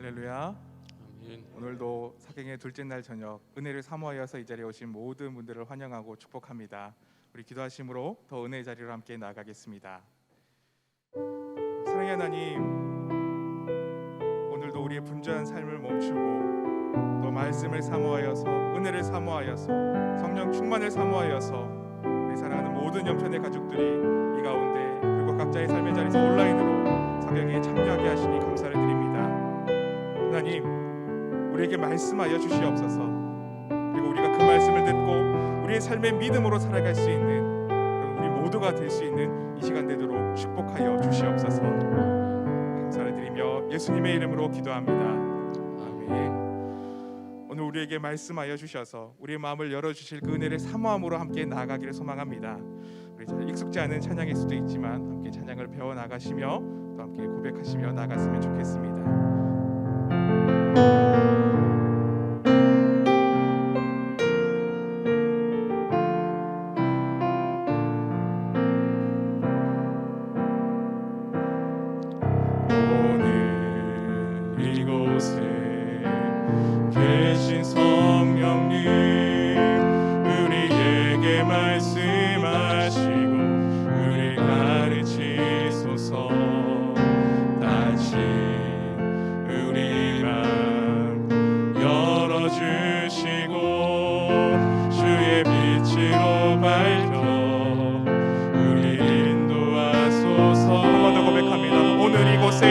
할렐루야. 아멘. 오늘도 사경의 둘째 날 저녁 은혜를 사모하여서 이 자리에 오신 모든 분들을 환영하고 축복합니다. 우리 기도하심으로 더 은혜의 자리로 함께 나아가겠습니다. 사랑의 하나님, 오늘도 우리의 분주한 삶을 멈추고 또 말씀을 사모하여서 은혜를 사모하여서 성령 충만을 사모하여서 우리 사랑하는 모든 영편의 가족들이 이 가운데 그리고 각자의 삶의 자리에서 온라인으로 사경에 참여하게 하시니 감사를 드립니다. 하나님, 우리에게 말씀하여 주시옵소서. 그리고 우리가 그 말씀을 듣고 우리의 삶의 믿음으로 살아갈 수 있는 우리 모두가 될 수 있는 이 시간 되도록 축복하여 주시옵소서. 감사를 드리며 예수님의 이름으로 기도합니다. 아멘. 오늘 우리에게 말씀하여 주셔서 우리의 마음을 열어주실 그 은혜를 사모함으로 함께 나아가기를 소망합니다. 우리 잘 익숙지 않은 찬양일 수도 있지만 함께 찬양을 배워나가시며 또 함께 고백하시며 나아갔으면 좋겠습니다. 오늘 이곳에 계신 성령님, 우리에게 말씀하시고 우리 가르치소서. 다시 우리 맘 열어주시고 주의 빛으로 밝혀 우리 인도하소서. 한 번 더 고백합니다. 오늘 이곳에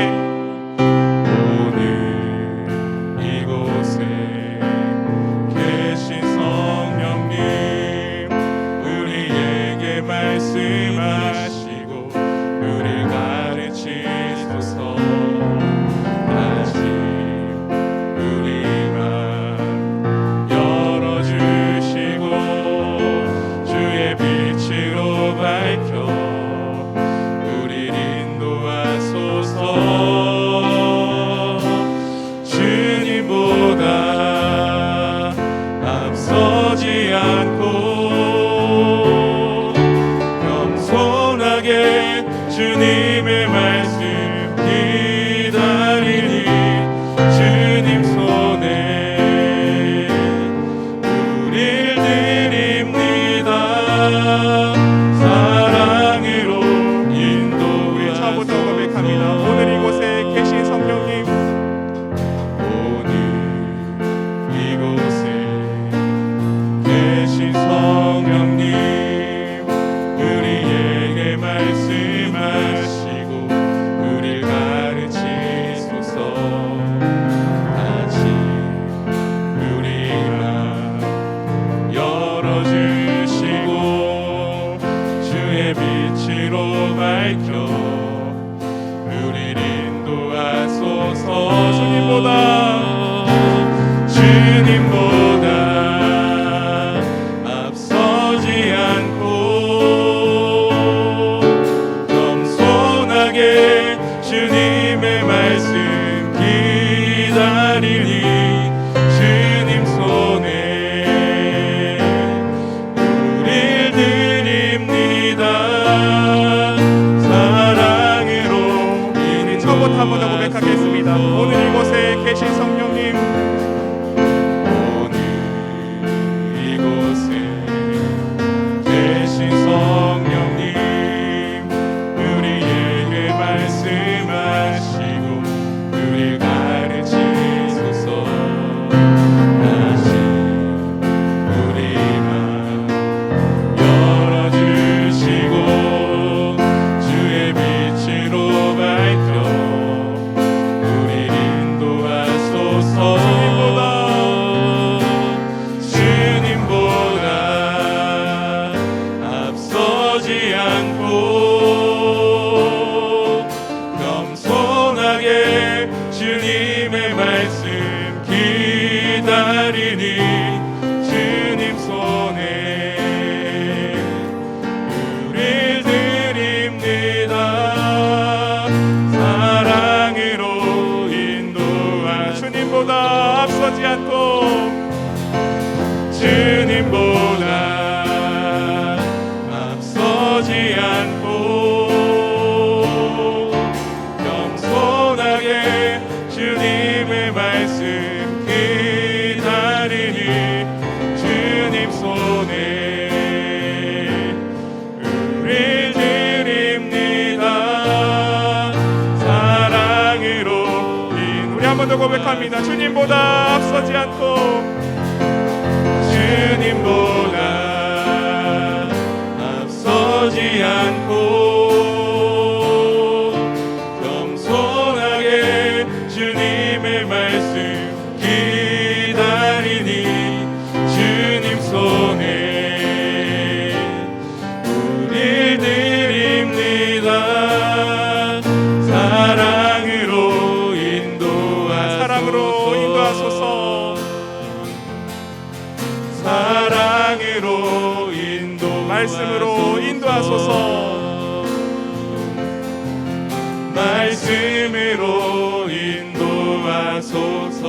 계신 성령님, 우리에게 말씀하시고 우리 가르치소서. 다시 우리 맘 열어주시고 주의 빛으로 밝혀 우리 인도하소서. 주님보다 앞서지 않고 겸손하게 주님의 말씀 기다리니 주님 손에 우릴 드립니다. 사랑으로 인도하소서. 처음부터 고백합니다. 오늘 이곳에 계신 성령님, 계신 성령님, 우리에게 말씀하시고 우릴 가르치소서. 다시 우리 맘 열어주시고 주의 빛으로 밝혀 우릴 인도하소서. 주님보다 앞서지 않고 겸손하게 주님의 말씀 기다리니 주님 손에 우릴 드립니다. 사랑으로 우리 처음부터 한 번 더 고백하겠습니다. 오늘 이곳에 계신 성령님, 계신 성령님, 우리에게 말씀하시고 우릴 가르치소서. 다시 우리 맘 열어주시고 주의 빛으로 밝혀 우릴 인도하소서. 주님보다 앞서지 않고 겸손하게 주님의 말씀 기다리니 주님 손에 우릴 드립니다. 사랑으로 인도하 주님보다 앞서지 않고 주님보다 앞서지 않고 겸손하게 주님의 말씀 기다리니 주님 손에 우리 드립니다. 사랑으로 우리 한 번 더 고백합니다. 주님보다 앞서지 않고 주님보다 앞서지 않고 겸손하게 주님의 말씀 기다리니 주님 손에 우리 드립니다. 사랑으로 인도하소서. 사랑으로 말씀으로 인도하소서. 말씀으로 인도하소서.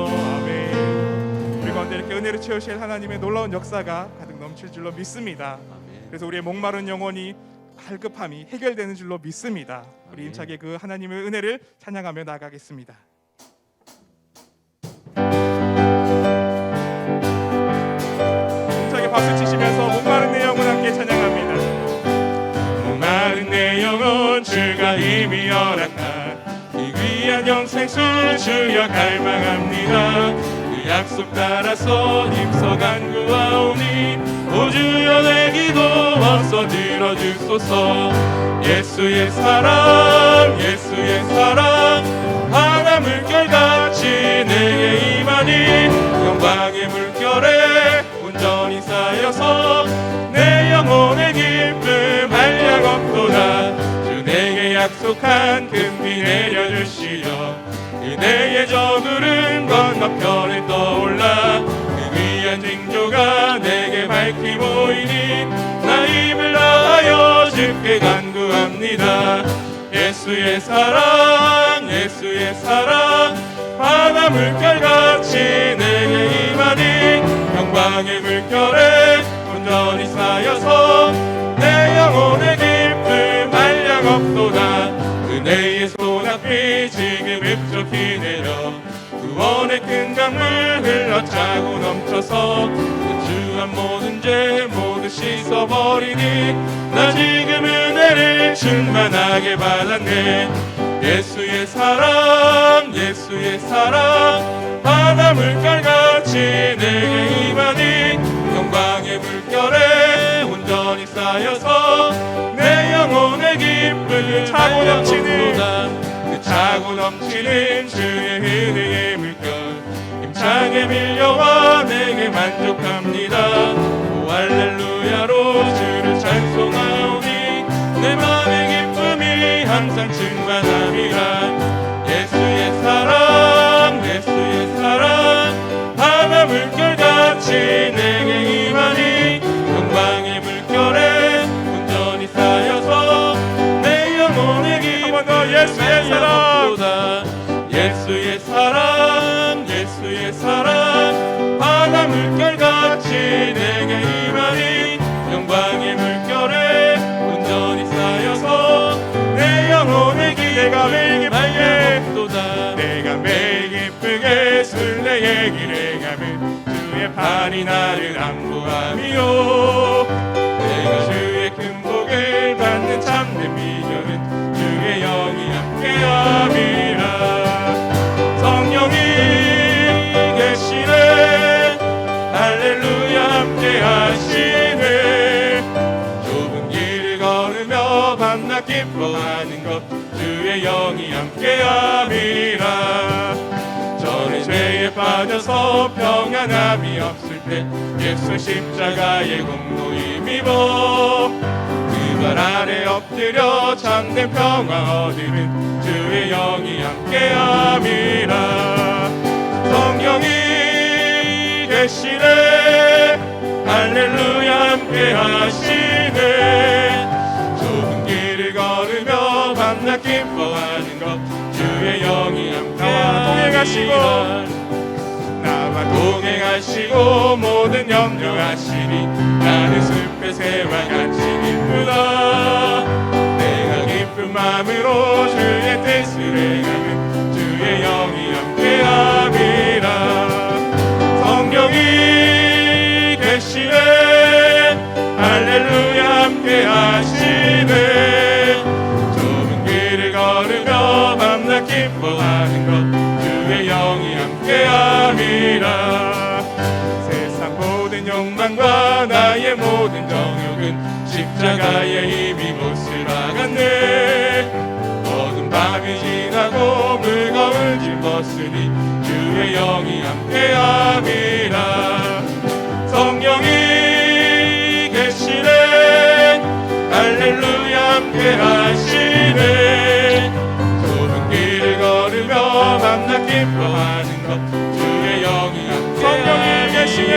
아멘. 우리 가운데 이렇게 은혜를 채우실 하나님의 놀라운 역사가 가득 넘칠 줄로 믿습니다. 그래서 우리의 목마른 영혼이 갈급함이 해결되는 줄로 믿습니다. 우리 힘차게 그 하나님의 은혜를 찬양하며 나아가겠습니다. 박수 치시면서 목마른 내 영혼 함께 찬양합니다. 목마른 내 영혼 주가 이미 허락한 이 귀한 영생수 주여 갈망합니다. 그 약속 따라서 힘써 간구하오니 오 주여 내 기도 어서 들어주소서. 예수의 사랑 예수의 사랑 바다 물결같이 내게 임하니 영광의 물결에 온전히 쌓여서 내 영혼의 기쁨 한량 없도다. 주 내게 약속한 금비 내려주시어 그대의 저구름 건너편에 떠올라 그 위한 징조가 내게 밝히 보이니 나 힘을 다하여 주께 간구합니다. 예수의 사랑 예수의 사랑 바다 물결같이 내게 임하니 영광의 물결에 온전히 쌓여서 내 영혼의 기쁨 한량 없도다. 그네의 손앞이 지금 흡족히 내려 구원의 큰 강물 흘러차고 넘쳐서 주한 모든 죄 모두 씻어버리니 나 지금 은혜를 충만하게 받았네. 예수의 사랑 예수의 사랑 바다 물결같이 내게 임하니 영광의 물결에 온전히 쌓여서 내 영혼의 기쁨 차고 넘치는 그 차고 넘치는 주의 은혜의 물결 힘차게 밀려와 내게 만족합니다. 오 할렐루야로 주를 찬송하오니 내 맘의 기쁨이 항상 충만함이라. 예수의 사랑 예수의 사랑 바다 물결같이 내게 임하니 영광의 물결에 온전히 쌓여서 내 영혼의 기쁨 예수의 사랑 예수의 사랑 예수의 사랑 바다 물결같이 내게 임하니 영광의 물결에 온전히 쌓여서 내 영혼의 내가 매일 기쁘게 내가 매일 기쁘게 순례의 길에 가면 주의 팔이 나를 안보하미요. 내가 주의 큰 복을 받는 참된 비결은 주의 영이 함께함이라. 성령이 계시네 할렐루야 함께하시네. 좁은 길을 걸으며 밤낮 기뻐하는 것 주의 영이 함께함이라. 전에 죄에 빠져서 평안함이 없을 때 예수 십자가의 공로 힘입어 그 발 아래 엎드려 참된 평화 얻으면 주의 영이 함께함이라. 성령이 계시네 할렐루야 함께하시네. 좁은 길을 걸으며 밤낮 기뻐하는 것 주의 영이 함께하시고 나와 동행하시고 모든 염려하시니 나는 숲의 새와 같이 기쁘다. 내가 기쁜 마음으로 주의 뜻을 행하면 주의 영이 함께 있으니 주의 영이 함께함이라. 성령이 계시네 할렐루야 함께하시네. 좁은 길을 걸으며 밤낮 기뻐하는 것 주의 영이 함께하시네.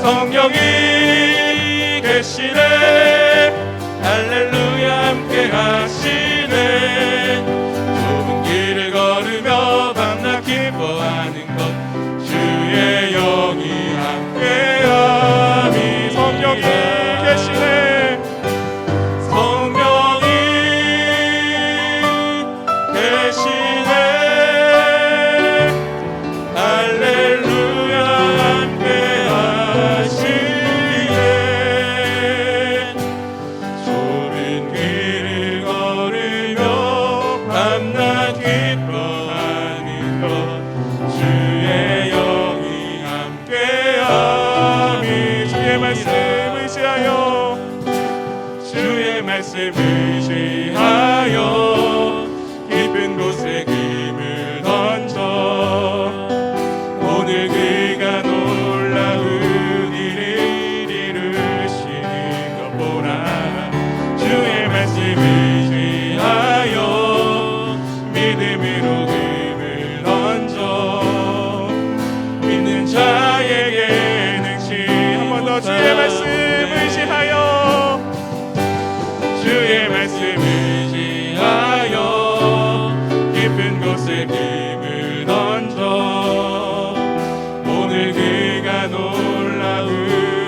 성령이 계시네 할렐루야 함께하시네. 좁은 길을 걸으며 밤낮 기뻐하는 것 주의 영이 함께함이. 성령이 계시네. 성령이 계시네 할렐루야 함께하시네. 좁은 길을 걸으며 밤낮 기뻐하는 것 주의 영이 함께함이. 주의 말씀 의지하여 주의 말씀 의지하여 깊은 곳에 힘을 던져 오늘 그가 놀라운 일을 이루시는 것 보라. 주의 말씀 의지하여 믿음으로 힘을 던져 믿는 자에게 능치. 한 번 더 주의 말씀 의지하여 주의 말씀 의지하여 깊은 곳에 힘을 던져 오늘 그가 놀라운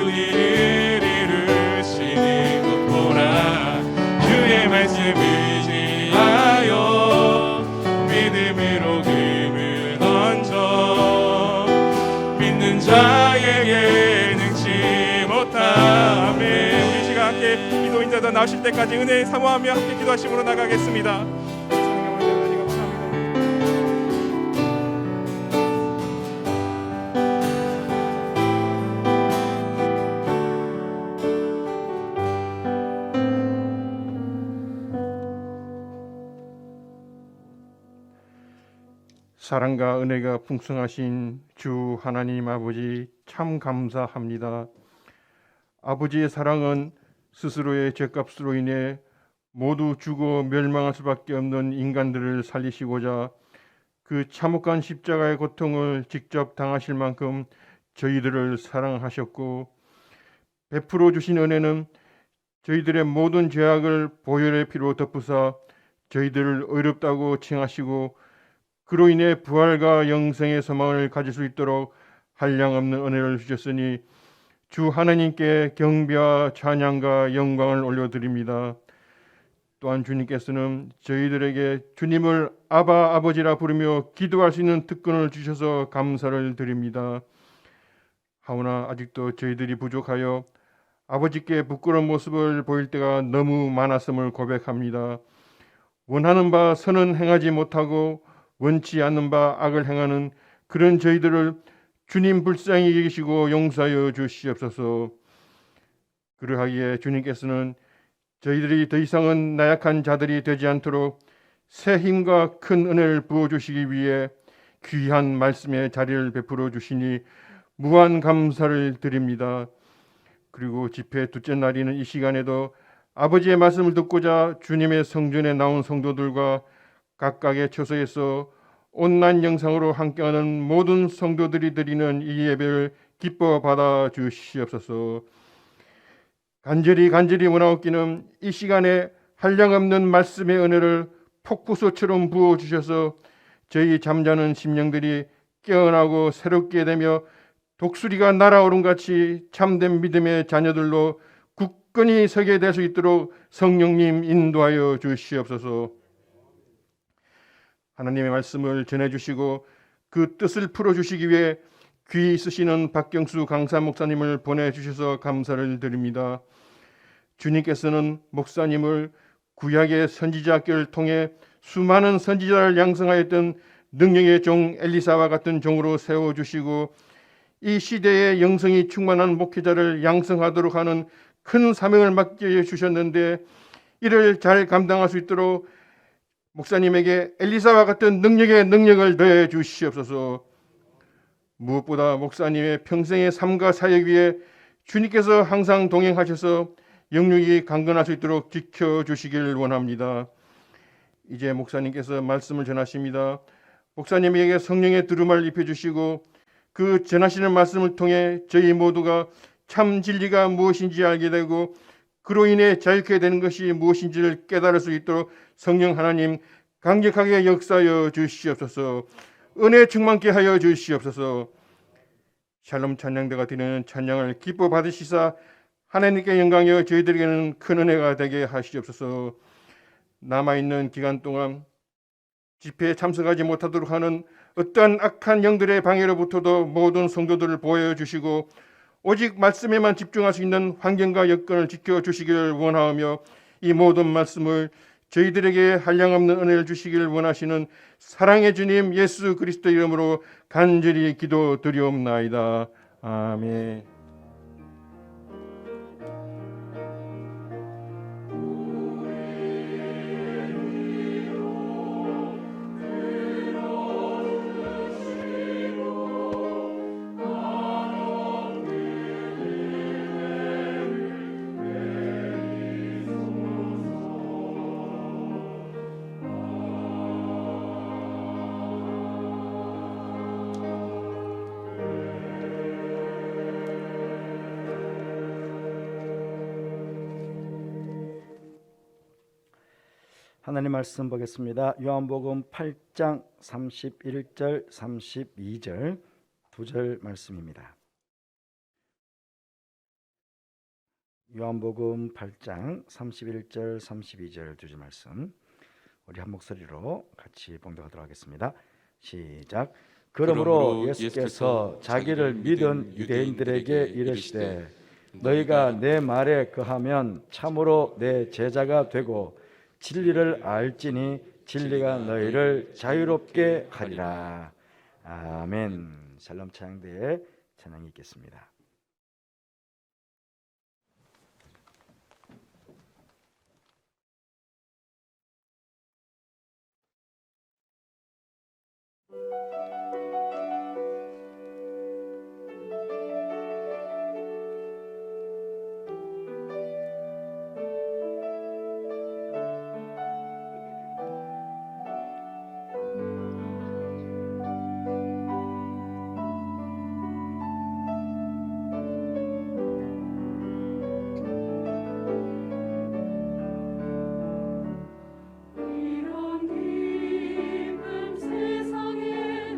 일을 이루시는 것 보라. 주의 말씀 의지하여 믿음으로 힘을 던져 믿는 자에게 능치 못함에. 우리 시간 함께 기도인자들 나오실 때까지 은혜 사모하며 함께 기도하심으로 나가겠습니다. 성령을 감사합니다. 사랑과 은혜가 풍성하신 주 하나님 아버지 참 감사합니다. 아버지의 사랑은 스스로의 죄값으로 인해 모두 죽어 멸망할 수밖에 없는 인간들을 살리시고자 그 참혹한 십자가의 고통을 직접 당하실 만큼 저희들을 사랑하셨고, 베풀어 주신 은혜는 저희들의 모든 죄악을 보혈의 피로 덮으사 저희들을 의롭다고 칭하시고 그로 인해 부활과 영생의 소망을 가질 수 있도록 한량없는 은혜를 주셨으니 주 하나님께 경배와 찬양과 영광을 올려드립니다. 또한 주님께서는 저희들에게 주님을 아바 아버지라 부르며 기도할 수 있는 특권을 주셔서 감사를 드립니다. 하오나 아직도 저희들이 부족하여 아버지께 부끄러운 모습을 보일 때가 너무 많았음을 고백합니다. 원하는 바 선은 행하지 못하고 원치 않는 바 악을 행하는 그런 저희들을 주님 불쌍히 여기시고 용서하여 주시옵소서. 그러하기에 주님께서는 저희들이 더 이상은 나약한 자들이 되지 않도록 새 힘과 큰 은혜를 부어주시기 위해 귀한 말씀의 자리를 베풀어 주시니 무한 감사를 드립니다. 그리고 집회 둘째 날이는 이 시간에도 아버지의 말씀을 듣고자 주님의 성전에 나온 성도들과 각각의 처소에서 온라인 영상으로 함께하는 모든 성도들이 드리는 이 예배를 기뻐 받아 주시옵소서. 간절히 원하옵기는 이 시간에 한량없는 말씀의 은혜를 폭포수처럼 부어주셔서 저희 잠자는 심령들이 깨어나고 새롭게 되며 독수리가 날아오른 같이 참된 믿음의 자녀들로 굳건히 서게 될 수 있도록 성령님 인도하여 주시옵소서. 하나님의 말씀을 전해주시고 그 뜻을 풀어주시기 위해 귀 쓰시는 박경수 강사 목사님을 보내주셔서 감사를 드립니다. 주님께서는 목사님을 구약의 선지자 학교를 통해 수많은 선지자를 양성하였던 능력의 종 엘리사와 같은 종으로 세워주시고 이 시대의 영성이 충만한 목회자를 양성하도록 하는 큰 사명을 맡겨 주셨는데 이를 잘 감당할 수 있도록 목사님에게 엘리사와 같은 능력의 능력을 더해 주시옵소서. 무엇보다 목사님의 평생의 삶과 사역 위에 주님께서 항상 동행하셔서 영육이 강건할 수 있도록 지켜주시길 원합니다. 이제 목사님께서 말씀을 전하십니다. 목사님에게 성령의 두루마를 입혀주시고 그 전하시는 말씀을 통해 저희 모두가 참 진리가 무엇인지 알게 되고 그로 인해 자유케 되는 것이 무엇인지를 깨달을 수 있도록 성령 하나님 강력하게 역사하여 주시옵소서. 은혜 충만케 하여 주시옵소서. 샬롬 찬양대가 드리는 찬양을 기뻐 받으시사 하나님께 영광이여 저희들에게는 큰 은혜가 되게 하시옵소서. 남아있는 기간 동안 집회에 참석하지 못하도록 하는 어떠한 악한 영들의 방해로부터도 모든 성도들을 보호해주시고 오직 말씀에만 집중할 수 있는 환경과 여건을 지켜주시기를 원하며 이 모든 말씀을 저희들에게 한량없는 은혜를 주시기를 원하시는 사랑의 주님 예수 그리스도 이름으로 간절히 기도드리옵나이다. 아멘. 하나님 말씀 보겠습니다. 요한복음 8장 31절 32절 두 절 말씀입니다. 요한복음 8장 31절 32절 두 절 말씀 우리 한 목소리로 같이 봉독하도록 하겠습니다. 시작. 그러므로 예수께서 자기를 믿은 유대인들에게 이르시되 너희가 내 말에 거하면 참으로 내 제자가 되고 진리를 알지니 진리가 너희를 자유롭게 하리라. 아멘. 샬롬 찬양대에 찬양이 있겠습니다. 이런 기쁨 세상에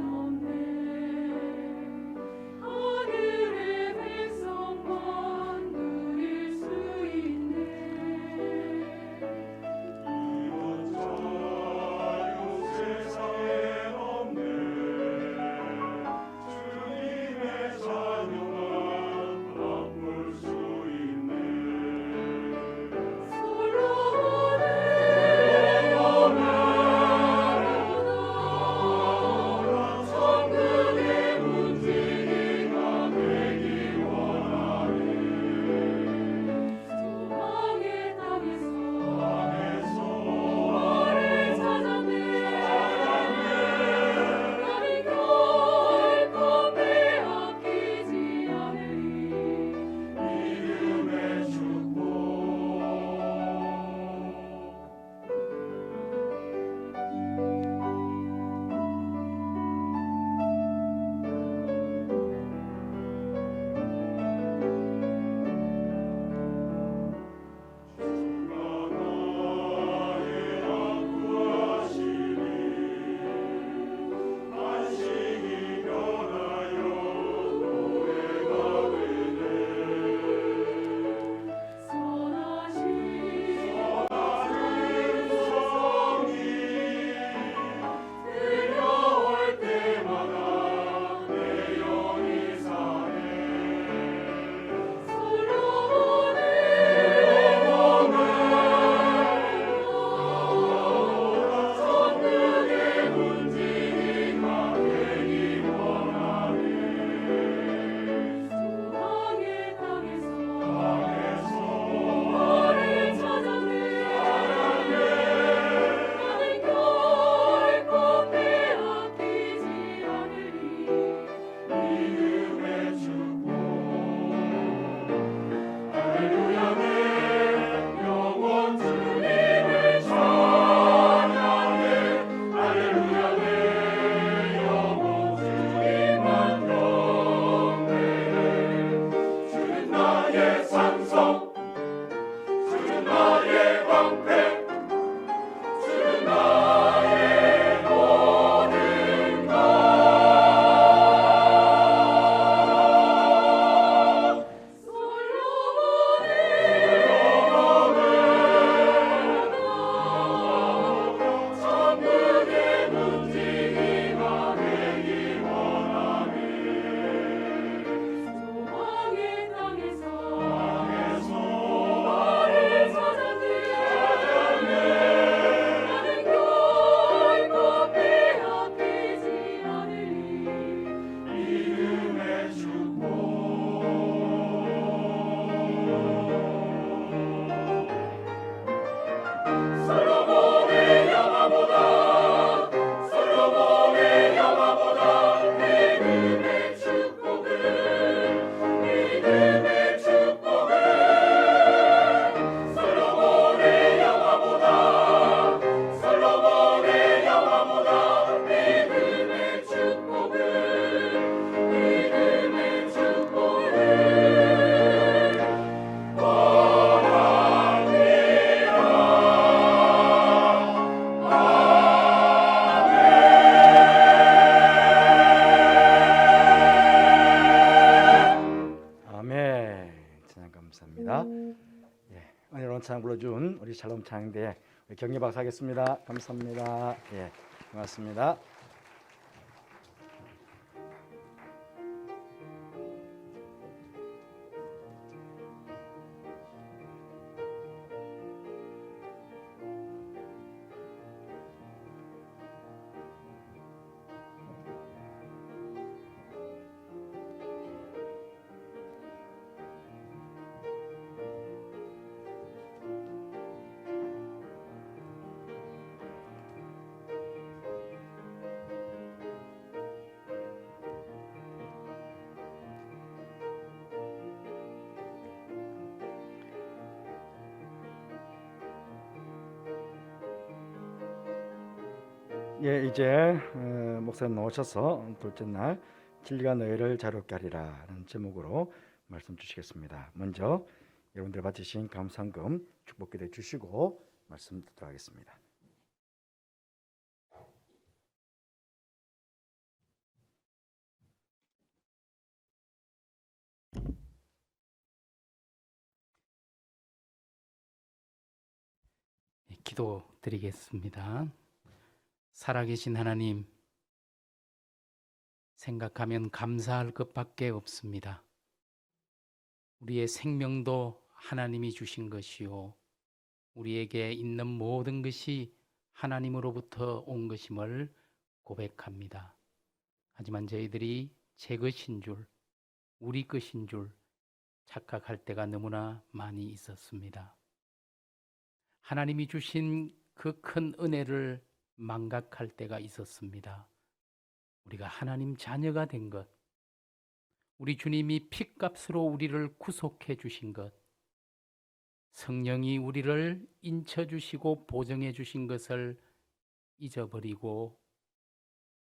열어준 우리 샬롬 창대 경례 박사하겠습니다. 감사합니다. 예, 고맙습니다. 예, 이제 목사님 나오셔서 둘째 날 진리가 너희를 자유롭게 하리라는 제목으로 말씀 주시겠습니다. 먼저 여러분들 바치신 감상금 축복기도해 주시고 말씀 듣도록 하겠습니다. 기도드리겠습니다. 살아계신 하나님, 생각하면 감사할 것밖에 없습니다. 우리의 생명도 하나님이 주신 것이요, 우리에게 있는 모든 것이 하나님으로부터 온 것임을 고백합니다. 하지만 저희들이 제 것인 줄, 우리 것인 줄 착각할 때가 너무나 많이 있었습니다. 하나님이 주신 그 큰 은혜를 망각할 때가 있었습니다. 우리가 하나님 자녀가 된 것, 우리 주님이 핏값으로 우리를 구속해 주신 것, 성령이 우리를 인쳐 주시고 보정해 주신 것을 잊어버리고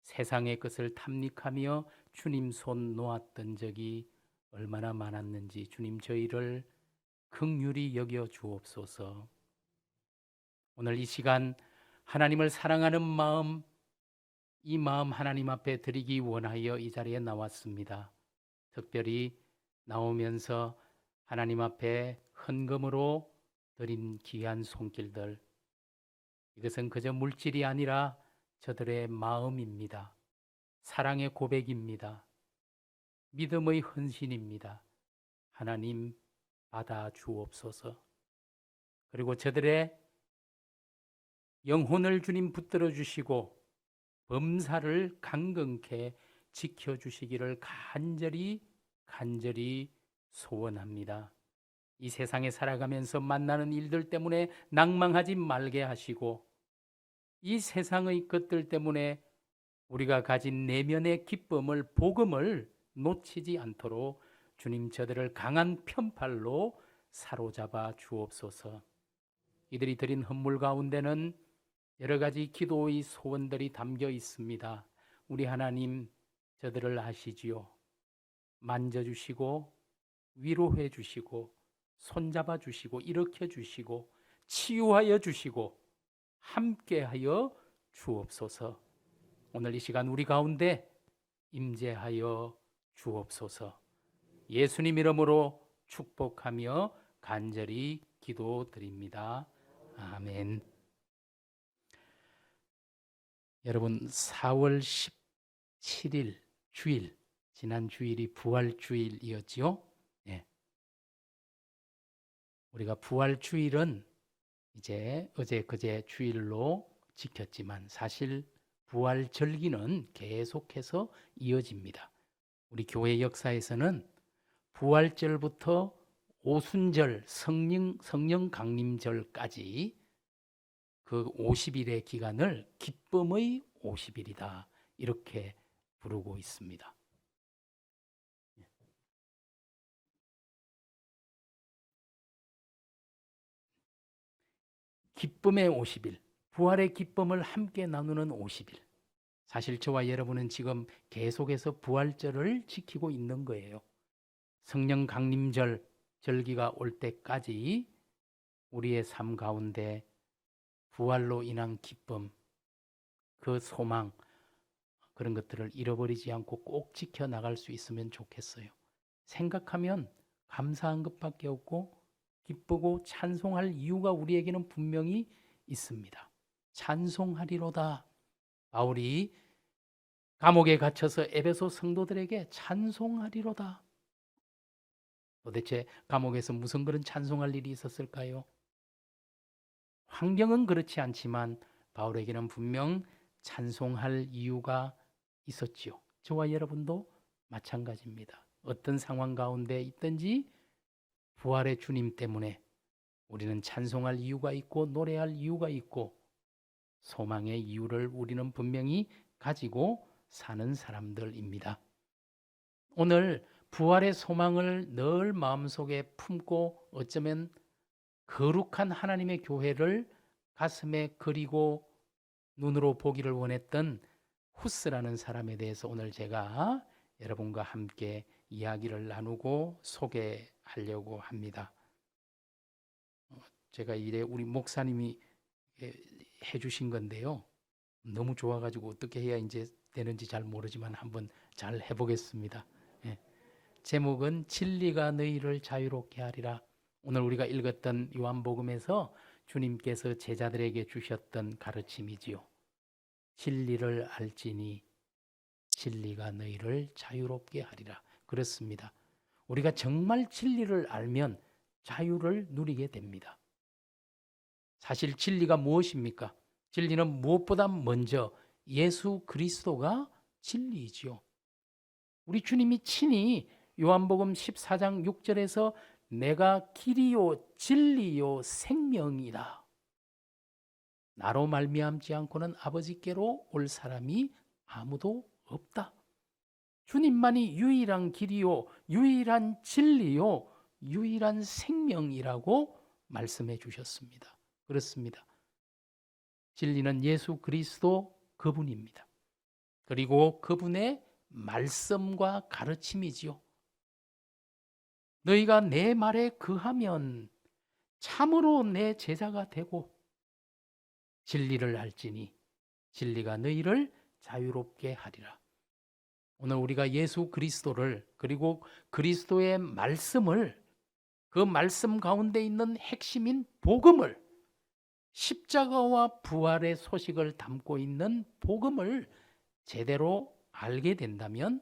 세상의 것을 탐닉하며 주님 손 놓았던 적이 얼마나 많았는지 주님 저희를 긍휼히 여겨 주옵소서. 오늘 이 시간 하나님을 사랑하는 마음, 이 마음 하나님 앞에 드리기 원하여 이 자리에 나왔습니다. 특별히 나오면서 하나님 앞에 헌금으로 드린 귀한 손길들, 이것은 그저 물질이 아니라 저들의 마음입니다. 사랑의 고백입니다. 믿음의 헌신입니다. 하나님 받아 주옵소서. 그리고 저들의 영혼을 주님 붙들어 주시고 범사를 강건케 지켜주시기를 간절히 소원합니다. 이 세상에 살아가면서 만나는 일들 때문에 낭망하지 말게 하시고 이 세상의 것들 때문에 우리가 가진 내면의 기쁨을, 복음을 놓치지 않도록 주님 저들을 강한 편팔로 사로잡아 주옵소서. 이들이 드린 헌물 가운데는 여러 가지 기도의 소원들이 담겨 있습니다. 우리 하나님 저들을 아시지요. 만져주시고 위로해 주시고 손잡아 주시고 일으켜 주시고 치유하여 주시고 함께하여 주옵소서. 오늘 이 시간 우리 가운데 임재하여 주옵소서. 예수님 이름으로 축복하며 간절히 기도드립니다. 아멘. 여러분, 4월 17일 주일, 지난 주일이 부활주일이었지요. 예. 우리가 부활주일은 이제 어제 그제 주일로 지켰지만 사실 부활절기는 계속해서 이어집니다. 우리 교회 역사에서는 부활절부터 오순절, 성령 강림절까지 그 50일의 기간을 기쁨의 50일이다 이렇게 부르고 있습니다. 기쁨의 50일, 부활의 기쁨을 함께 나누는 50일. 사실 저와 여러분은 지금 계속해서 부활절을 지키고 있는 거예요. 성령 강림절 절기가 올 때까지 우리의 삶 가운데 부활로 인한 기쁨, 그 소망, 그런 것들을 잃어버리지 않고 꼭 지켜나갈 수 있으면 좋겠어요. 생각하면 감사한 것밖에 없고 기쁘고 찬송할 이유가 우리에게는 분명히 있습니다. 찬송하리로다. 바울이 감옥에 갇혀서 에베소 성도들에게 찬송하리로다. 도대체 감옥에서 무슨 그런 찬송할 일이 있었을까요? 환경은 그렇지 않지만 바울에게는 분명 찬송할 이유가 있었지요. 저와 여러분도 마찬가지입니다. 어떤 상황 가운데 있든지 부활의 주님 때문에 우리는 찬송할 이유가 있고 노래할 이유가 있고 소망의 이유를 우리는 분명히 가지고 사는 사람들입니다. 오늘 부활의 소망을 늘 마음속에 품고 어쩌면 거룩한 하나님의 교회를 가슴에 그리고 눈으로 보기를 원했던 후스라는 사람에 대해서 오늘 제가 여러분과 함께 이야기를 나누고 소개하려고 합니다. 제가 이래 우리 목사님이 해주신 건데요. 너무 좋아가지고 어떻게 해야 이제 되는지 잘 모르지만 한번 잘 해보겠습니다. 제목은 진리가 너희를 자유롭게 하리라. 오늘 우리가 읽었던 요한복음에서 주님께서 제자들에게 주셨던 가르침이지요. 진리를 알지니 진리가 너희를 자유롭게 하리라. 그렇습니다. 우리가 정말 진리를 알면 자유를 누리게 됩니다. 사실 진리가 무엇입니까? 진리는 무엇보다 먼저 예수 그리스도가 진리이지요. 우리 주님이 친히 요한복음 14장 6절에서 내가 길이요 진리요 생명이다. 나로 말미암지 않고는 아버지께로 올 사람이 아무도 없다. 주님만이 유일한 길이요 유일한 진리요 유일한 생명이라고 말씀해 주셨습니다. 그렇습니다. 진리는 예수 그리스도 그분입니다. 그리고 그분의 말씀과 가르침이지요. 너희가 내 말에 거하면 참으로 내 제자가 되고 진리를 알지니 진리가 너희를 자유롭게 하리라. 오늘 우리가 예수 그리스도를 그리고 그리스도의 말씀을 그 말씀 가운데 있는 핵심인 복음을 십자가와 부활의 소식을 담고 있는 복음을 제대로 알게 된다면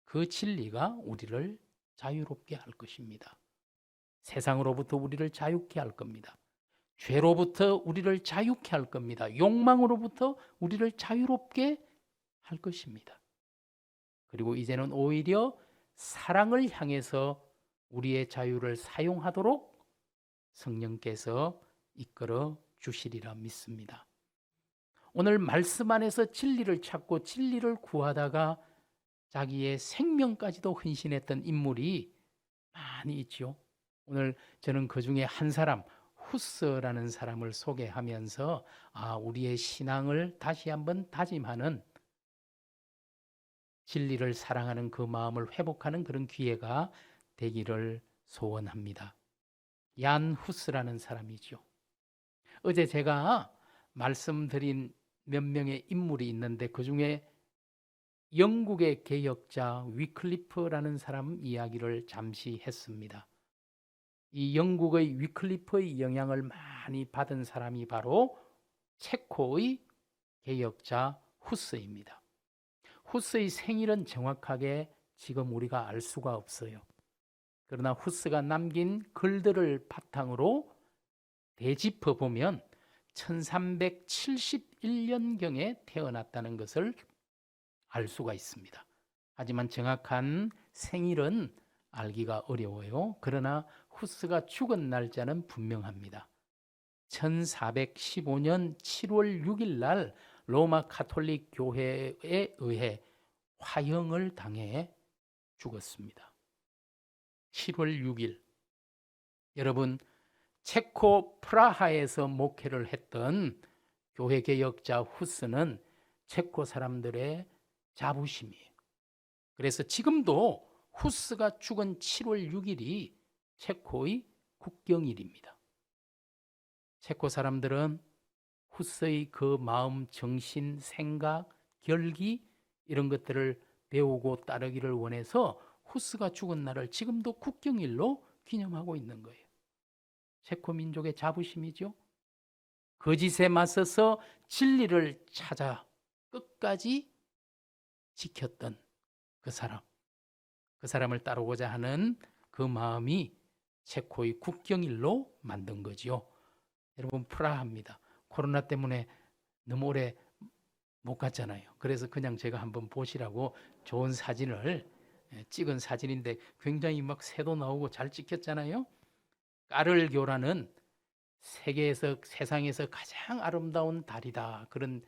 그 진리가 우리를 자유롭게 할 것입니다. 세상으로부터 우리를 자유케 할 겁니다. 죄로부터 우리를 자유케 할 겁니다. 욕망으로부터 우리를 자유롭게 할 것입니다. 그리고 이제는 오히려 사랑을 향해서 우리의 자유를 사용하도록 성령께서 이끌어 주시리라 믿습니다. 오늘 말씀 안에서 진리를 찾고 진리를 구하다가 자기의 생명까지도 헌신했던 인물이 많이 있죠. 오늘 저는 그 중에 한 사람, 후스라는 사람을 소개하면서 우리의 신앙을 다시 한번 다짐하는, 진리를 사랑하는 그 마음을 회복하는 그런 기회가 되기를 소원합니다. 얀 후스라는 사람이죠. 어제 제가 말씀드린 몇 명의 인물이 있는데 그 중에 영국의 개혁자 위클리프라는 사람 이야기를 잠시 했습니다. 이 영국의 위클리프의 영향을 많이 받은 사람이 바로 체코의 개혁자 후스입니다. 후스의 생일은 정확하게 지금 우리가 알 수가 없어요. 그러나 후스가 남긴 글들을 바탕으로 되짚어 보면 1371년경에 태어났다는 것을 알 수가 있습니다. 하지만 정확한 생일은 알기가 어려워요. 그러나 후스가 죽은 날짜는 분명합니다. 1415년 7월 6일 날 로마 가톨릭 교회에 의해 화형을 당해 죽었습니다. 7월 6일. 여러분, 체코 프라하에서 목회를 했던 교회 개혁자 후스는 체코 사람들의 자부심이에요. 그래서 지금도 후스가 죽은 7월 6일이 체코의 국경일입니다. 체코 사람들은 후스의 그 마음, 정신, 생각, 결기 이런 것들을 배우고 따르기를 원해서 후스가 죽은 날을 지금도 국경일로 기념하고 있는 거예요. 체코 민족의 자부심이죠. 거짓에 맞서서 진리를 찾아 끝까지 지켰던 그 사람을 따르고자 하는 그 마음이 체코의 국경일로 만든 거지요. 여러분, 프라하입니다. 코로나 때문에 너무 오래 못 갔잖아요. 그래서 그냥 제가 한번 보시라고 좋은 사진을 찍은 사진인데 굉장히 막 새도 나오고 잘 찍혔잖아요. 까를교라는 세상에서 가장 아름다운 달이다, 그런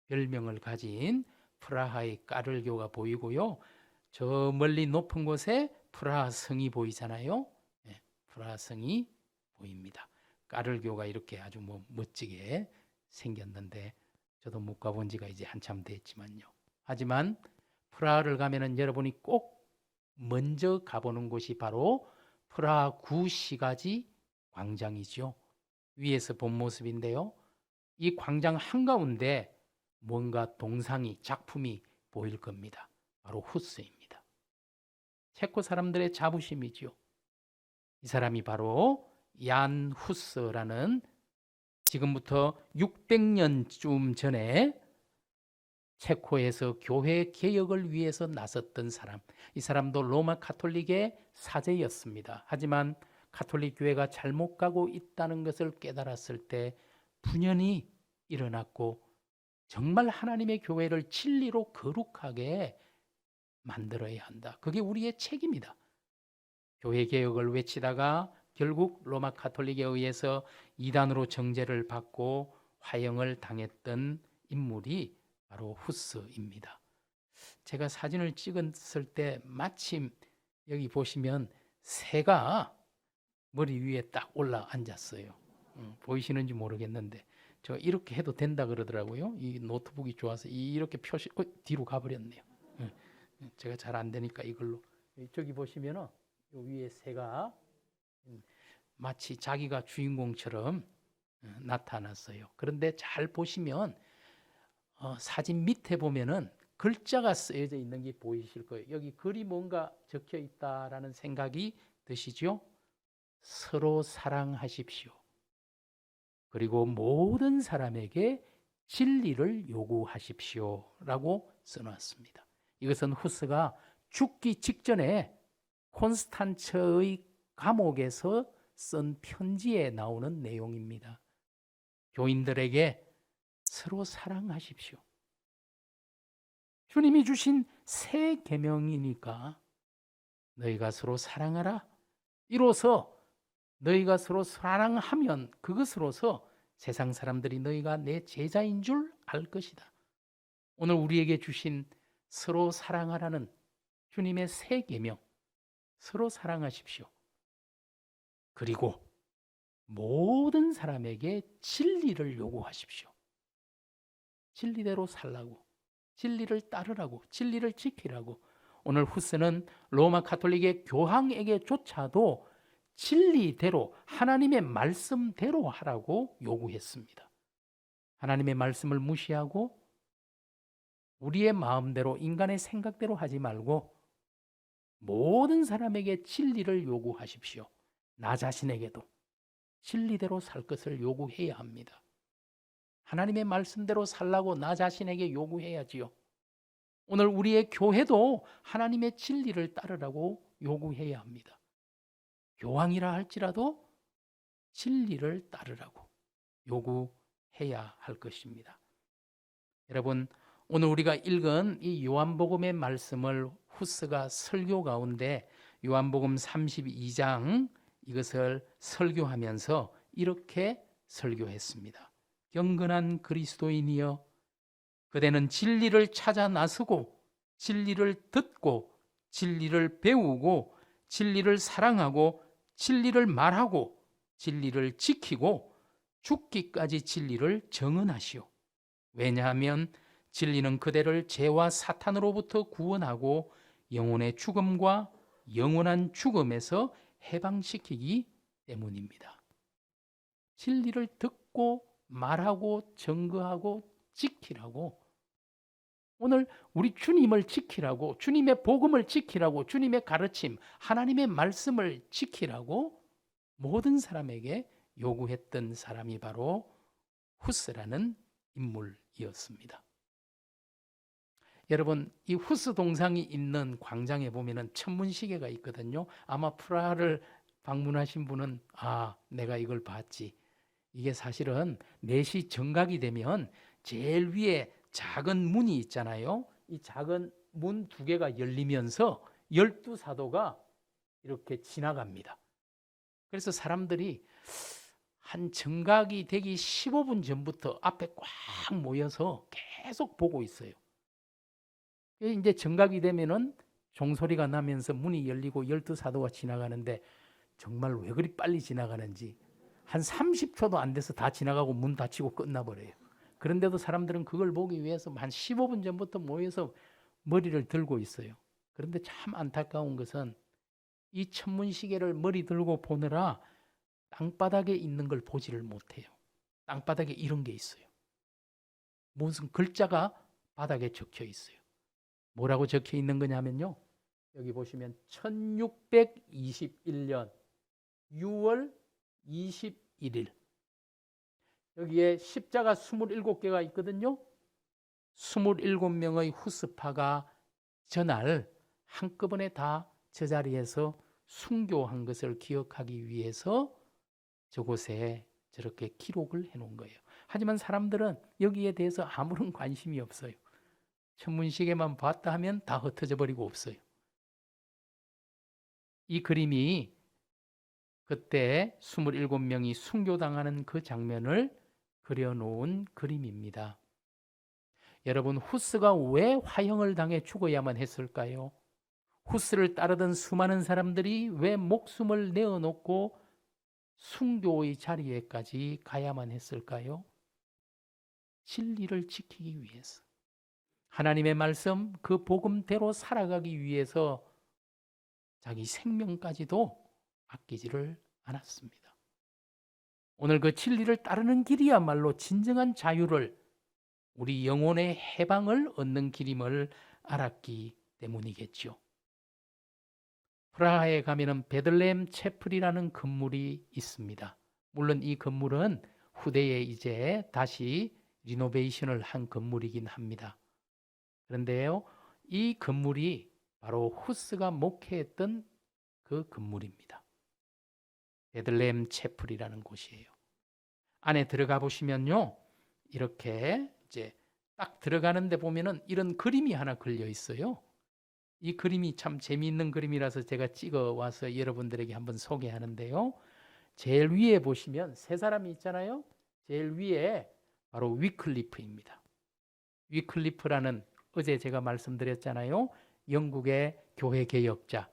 별명을 가진 프라하의 까를교가 보이고요. 저 멀리 높은 곳에 프라하 성이 보이잖아요. 프라하 성이 보입니다. 까를교가 이렇게 아주 멋지게 생겼는데 저도 못 가본 지가 이제 한참 됐지만요. 하지만 프라하를 가면은 여러분이 꼭 먼저 가보는 곳이 바로 프라하 구시가지 광장이죠. 위에서 본 모습인데요. 이 광장 한가운데 뭔가 동상이, 작품이 보일 겁니다. 바로 후스입니다. 체코 사람들의 자부심이죠. 이 사람이 바로 얀 후스라는, 지금부터 600년쯤 전에 체코에서 교회 개혁을 위해서 나섰던 사람. 이 사람도 로마 가톨릭의 사제였습니다. 하지만 가톨릭 교회가 잘못 가고 있다는 것을 깨달았을 때 분연히 일어났고, 정말 하나님의 교회를 진리로 거룩하게 만들어야 한다. 그게 우리의 책임이다. 교회 개혁을 외치다가 결국 로마 가톨릭에 의해서 이단으로 정죄를 받고 화형을 당했던 인물이 바로 후스입니다. 제가 사진을 찍었을 때 마침 여기 보시면 새가 머리 위에 딱 올라 앉았어요. 보이시는지 모르겠는데 저 이렇게 해도 된다 그러더라고요. 이 노트북이 좋아서 이렇게 표시 뒤로 가버렸네요. 제가 잘 안 되니까 이걸로. 저기 보시면은 위에 새가 마치 자기가 주인공처럼 나타났어요. 그런데 잘 보시면 사진 밑에 보면은 글자가 쓰여져 있는 게 보이실 거예요. 여기 글이 뭔가 적혀 있다라는 생각이 드시죠? 서로 사랑하십시오. 그리고 모든 사람에게 진리를 요구하십시오라고 써놨습니다. 이것은 후스가 죽기 직전에 콘스탄츠의 감옥에서 쓴 편지에 나오는 내용입니다. 교인들에게 서로 사랑하십시오. 주님이 주신 새 계명이니까 너희가 서로 사랑하라. 이로써 너희가 서로 사랑하면 그것으로서 세상 사람들이 너희가 내 제자인 줄 알 것이다. 오늘 우리에게 주신 서로 사랑하라는 주님의 새 계명, 서로 사랑하십시오. 그리고 모든 사람에게 진리를 요구하십시오. 진리대로 살라고, 진리를 따르라고, 진리를 지키라고. 오늘 후스는 로마 가톨릭의 교황에게조차도 진리대로, 하나님의 말씀대로 하라고 요구했습니다. 하나님의 말씀을 무시하고 우리의 마음대로, 인간의 생각대로 하지 말고 모든 사람에게 진리를 요구하십시오. 나 자신에게도 진리대로 살 것을 요구해야 합니다. 하나님의 말씀대로 살라고 나 자신에게 요구해야지요. 오늘 우리의 교회도 하나님의 진리를 따르라고 요구해야 합니다. 교황이라 할지라도 진리를 따르라고 요구해야 할 것입니다. 여러분, 오늘 우리가 읽은 이 요한복음의 말씀을 후스가 설교 가운데 요한복음 32장 이것을 설교하면서 이렇게 설교했습니다. 경건한 그리스도인이여, 그대는 진리를 찾아 나서고 진리를 듣고 진리를 배우고 진리를 사랑하고 진리를 말하고 진리를 지키고 죽기까지 진리를 정언하시오. 왜냐하면 진리는 그대를 죄와 사탄으로부터 구원하고 영혼의 죽음과 영원한 죽음에서 해방시키기 때문입니다. 진리를 듣고 말하고 증거하고 지키라고 오늘 우리 주님을 지키라고, 주님의 복음을 지키라고, 주님의 가르침, 하나님의 말씀을 지키라고 모든 사람에게 요구했던 사람이 바로 후스라는 인물이었습니다. 여러분, 이 후스 동상이 있는 광장에 보면은 천문시계가 있거든요. 아마 프라하를 방문하신 분은 내가 이걸 봤지. 이게 사실은 4시 정각이 되면 제일 위에 작은 문이 있잖아요. 이 작은 문 2개가 열리면서 12사도가 이렇게 지나갑니다. 그래서 사람들이 한 정각이 되기 15분 전부터 앞에 꽉 모여서 계속 보고 있어요. 이제 정각이 되면은 종소리가 나면서 문이 열리고 12사도가 지나가는데 정말 왜 그리 빨리 지나가는지 한 30초도 안 돼서 다 지나가고 문 닫히고 끝나버려요. 그런데도 사람들은 그걸 보기 위해서 한 15분 전부터 모여서 머리를 들고 있어요. 그런데 참 안타까운 것은 이 천문시계를 머리 들고 보느라 땅바닥에 있는 걸 보지를 못해요. 땅바닥에 이런 게 있어요. 무슨 글자가 바닥에 적혀 있어요. 뭐라고 적혀 있는 거냐면요. 여기 보시면 1621년 6월 21일 여기에 십자가 27개가 있거든요. 27명의 후스파가 전날 한꺼번에 다 저 자리에서 순교한 것을 기억하기 위해서 저곳에 저렇게 기록을 해놓은 거예요. 하지만 사람들은 여기에 대해서 아무런 관심이 없어요. 천문시계만 봤다 하면 다 흩어져 버리고 없어요. 이 그림이 그때 27명이 순교당하는 그 장면을 그려놓은 그림입니다. 여러분, 후스가 왜 화형을 당해 죽어야만 했을까요? 후스를 따르던 수많은 사람들이 왜 목숨을 내어놓고 순교의 자리에까지 가야만 했을까요? 진리를 지키기 위해서, 하나님의 말씀 그 복음대로 살아가기 위해서 자기 생명까지도 아끼지를 않았습니다. 오늘 그 진리를 따르는 길이야말로 진정한 자유를, 우리 영혼의 해방을 얻는 길임을 알았기 때문이겠죠. 프라하에 가면은 베들레헴 채플이라는 건물이 있습니다. 물론 이 건물은 후대에 이제 다시 리노베이션을 한 건물이긴 합니다. 그런데요, 이 건물이 바로 후스가 목회했던 그 건물입니다. 베들레헴 채플이라는 곳이에요. 안에 들어가 보시면요, 이렇게 이제 딱 들어가는데 보면은 이런 그림이 하나 걸려 있어요. 이 그림이 참 재미있는 그림이라서 제가 찍어 와서 여러분들에게 한번 소개하는데요. 제일 위에 보시면 세 사람이 있잖아요. 제일 위에 바로 위클리프입니다. 위클리프라는, 어제 제가 말씀드렸잖아요. 영국의 교회 개혁자,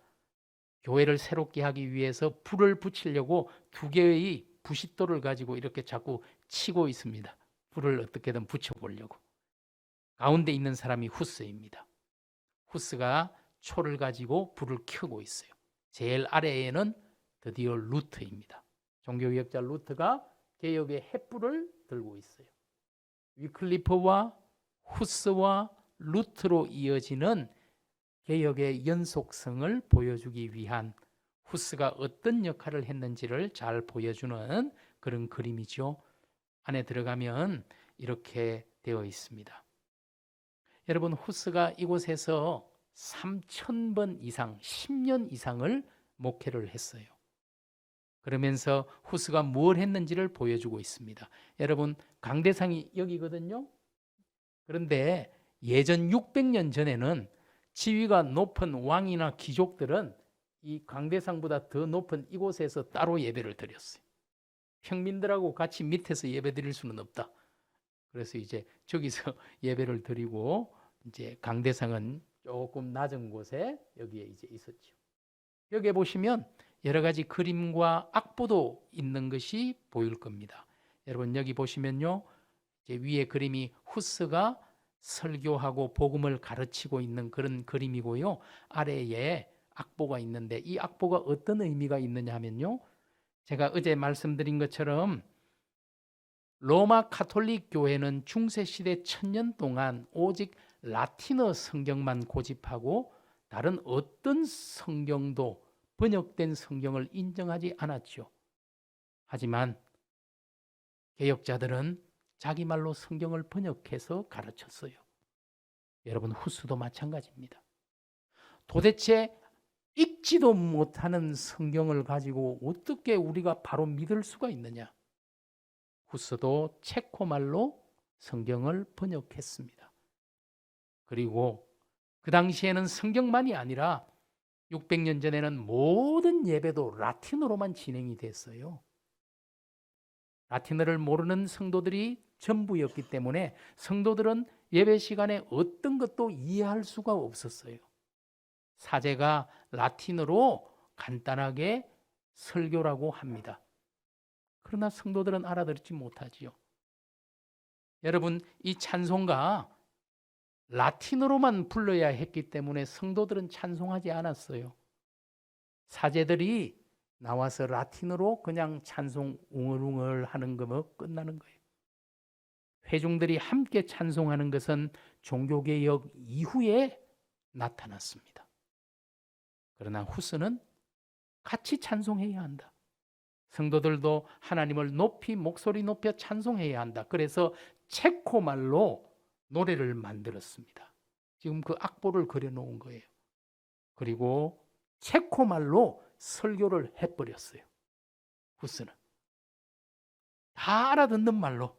교회를 새롭게 하기 위해서 불을 붙이려고 2개의 부싯돌을 가지고 이렇게 자꾸 치고 있습니다. 불을 어떻게든 붙여보려고. 가운데 있는 사람이 후스입니다. 후스가 초를 가지고 불을 켜고 있어요. 제일 아래에는 드디어 루트입니다. 종교개혁자 루트가 개혁의 횃불을 들고 있어요. 위클리프와 후스와 루트로 이어지는 개혁의 연속성을 보여주기 위한, 후스가 어떤 역할을 했는지를 잘 보여주는 그런 그림이죠. 안에 들어가면 이렇게 되어 있습니다. 여러분, 후스가 이곳에서 3,000번 이상, 10년 이상을 목회를 했어요. 그러면서 후스가 뭘 했는지를 보여주고 있습니다. 여러분, 강대상이 여기거든요. 그런데 예전 600년 전에는 지위가 높은 왕이나 귀족들은 이 강대상보다 더 높은 이곳에서 따로 예배를 드렸어요. 평민들하고 같이 밑에서 예배 드릴 수는 없다. 그래서 이제 저기서 예배를 드리고, 이제 강대상은 조금 낮은 곳에 여기에 이제 있었죠. 여기에 보시면 여러 가지 그림과 악보도 있는 것이 보일 겁니다. 여러분, 여기 보시면요, 이제 위에 그림이 후스가 설교하고 복음을 가르치고 있는 그런 그림이고요. 아래에 악보가 있는데 이 악보가 어떤 의미가 있느냐 하면요, 제가 어제 말씀드린 것처럼 로마 가톨릭 교회는 중세시대 1000년 동안 오직 라틴어 성경만 고집하고 다른 어떤 성경도 번역된 성경을 인정하지 않았죠. 하지만 개혁자들은 자기 말로 성경을 번역해서 가르쳤어요. 여러분, 후스도 마찬가지입니다. 도대체 읽지도 못하는 성경을 가지고 어떻게 우리가 바로 믿을 수가 있느냐? 후스도 체코말로 성경을 번역했습니다. 그리고 그 당시에는 성경만이 아니라 600년 전에는 모든 예배도 라틴어로만 진행이 됐어요. 라틴어를 모르는 성도들이 전부였기 때문에 성도들은 예배 시간에 어떤 것도 이해할 수가 없었어요. 사제가 라틴어로 간단하게 설교라고 합니다. 그러나 성도들은 알아듣지 못하지요. 여러분, 이 찬송가 라틴어로만 불러야 했기 때문에 성도들은 찬송하지 않았어요. 사제들이 나와서 라틴어로 그냥 찬송 웅얼웅얼 하는 거면 끝나는 거예요. 회중들이 함께 찬송하는 것은 종교개혁 이후에 나타났습니다. 그러나 후스는 같이 찬송해야 한다. 성도들도 하나님을 높이 목소리 높여 찬송해야 한다. 그래서 체코말로 노래를 만들었습니다. 지금 그 악보를 그려놓은 거예요. 그리고 체코말로 설교를 해버렸어요. 후스는 다 알아듣는 말로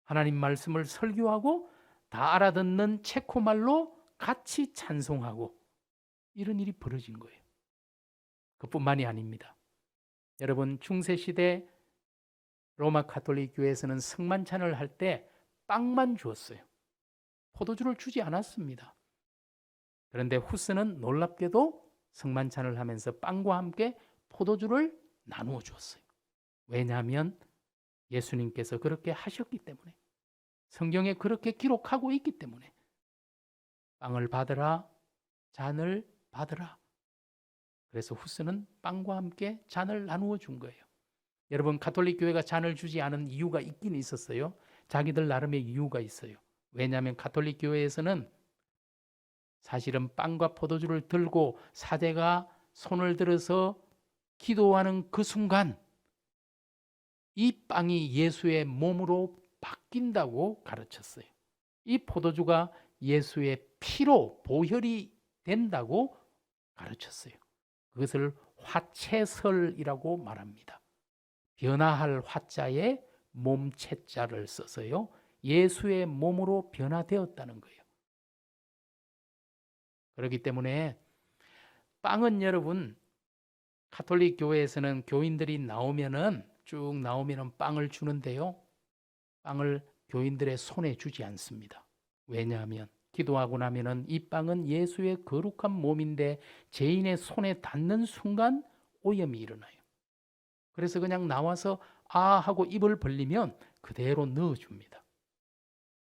하나님 말씀을 설교하고 다 알아듣는 체코말로 같이 찬송하고 이런 일이 벌어진 거예요. 그뿐만이 아닙니다. 여러분, 중세시대 로마 가톨릭 교회에서는 성만찬을 할 때 빵만 주었어요. 포도주를 주지 않았습니다. 그런데 후스는 놀랍게도 성만찬을 하면서 빵과 함께 포도주를 나누어 주었어요. 왜냐하면 예수님께서 그렇게 하셨기 때문에, 성경에 그렇게 기록하고 있기 때문에 빵을 받으라, 잔을 받으라. 그래서 후스는 빵과 함께 잔을 나누어 준 거예요. 여러분, 가톨릭 교회가 잔을 주지 않은 이유가 있긴 있었어요. 자기들 나름의 이유가 있어요. 왜냐하면 가톨릭 교회에서는 사실은 빵과 포도주를 들고 사제가 손을 들어서 기도하는 그 순간 이 빵이 예수의 몸으로 바뀐다고 가르쳤어요. 이 포도주가 예수의 피로 보혈이 된다고 가르쳤어요. 그것을 화채설이라고 말합니다. 변화할 화자에 몸체자를 써서요, 예수의 몸으로 변화되었다는 거예요. 그렇기 때문에 빵은 여러분, 가톨릭 교회에서는 교인들이 쭉 나오면은 빵을 주는데요, 빵을 교인들의 손에 주지 않습니다. 왜냐하면 기도하고 나면은 이 빵은 예수의 거룩한 몸인데 죄인의 손에 닿는 순간 오염이 일어나요. 그래서 그냥 나와서 아 하고 입을 벌리면 그대로 넣어줍니다.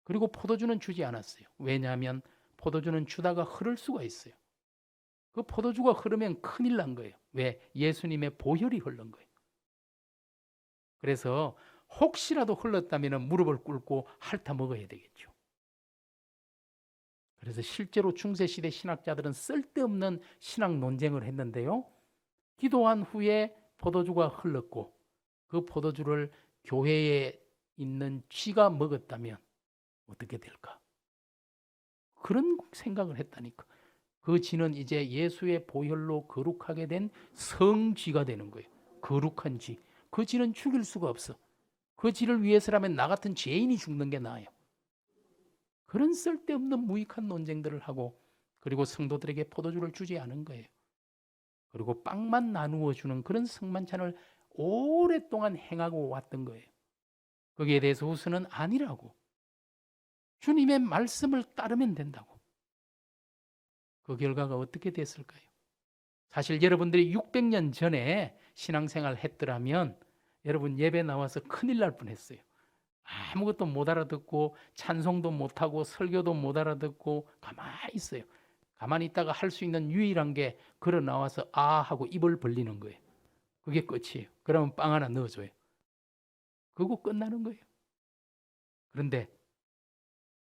그리고 포도주는 주지 않았어요. 왜냐하면 포도주는 주다가 흐를 수가 있어요. 그 포도주가 흐르면 큰일 난 거예요. 왜? 예수님의 보혈이 흐른 거예요. 그래서 혹시라도 흘렀다면 무릎을 꿇고 핥아 먹어야 되겠죠. 그래서 실제로 중세시대 신학자들은 쓸데없는 신학 논쟁을 했는데요, 기도한 후에 포도주가 흘렀고 그 포도주를 교회에 있는 쥐가 먹었다면 어떻게 될까? 그런 생각을 했다니까. 그 쥐는 이제 예수의 보혈로 거룩하게 된 성쥐가 되는 거예요. 거룩한 쥐. 그 쥐는 죽일 수가 없어. 그 쥐를 위해서라면 나 같은 죄인이 죽는 게 나아요. 그런 쓸데없는 무익한 논쟁들을 하고, 그리고 성도들에게 포도주를 주지 않은 거예요. 그리고 빵만 나누어 주는 그런 성만찬을 오랫동안 행하고 왔던 거예요. 거기에 대해서 후스는 아니라고, 주님의 말씀을 따르면 된다고. 그 결과가 어떻게 됐을까요? 사실 여러분들이 600년 전에 신앙생활 했더라면 여러분 예배 나와서 큰일 날 뻔했어요. 아무것도 못 알아듣고 찬송도 못하고 설교도 못 알아듣고 가만히 있어요. 가만히 있다가 할 수 있는 유일한 게 걸어 나와서 아 하고 입을 벌리는 거예요. 그게 끝이에요. 그러면 빵 하나 넣어줘요. 그거 끝나는 거예요. 그런데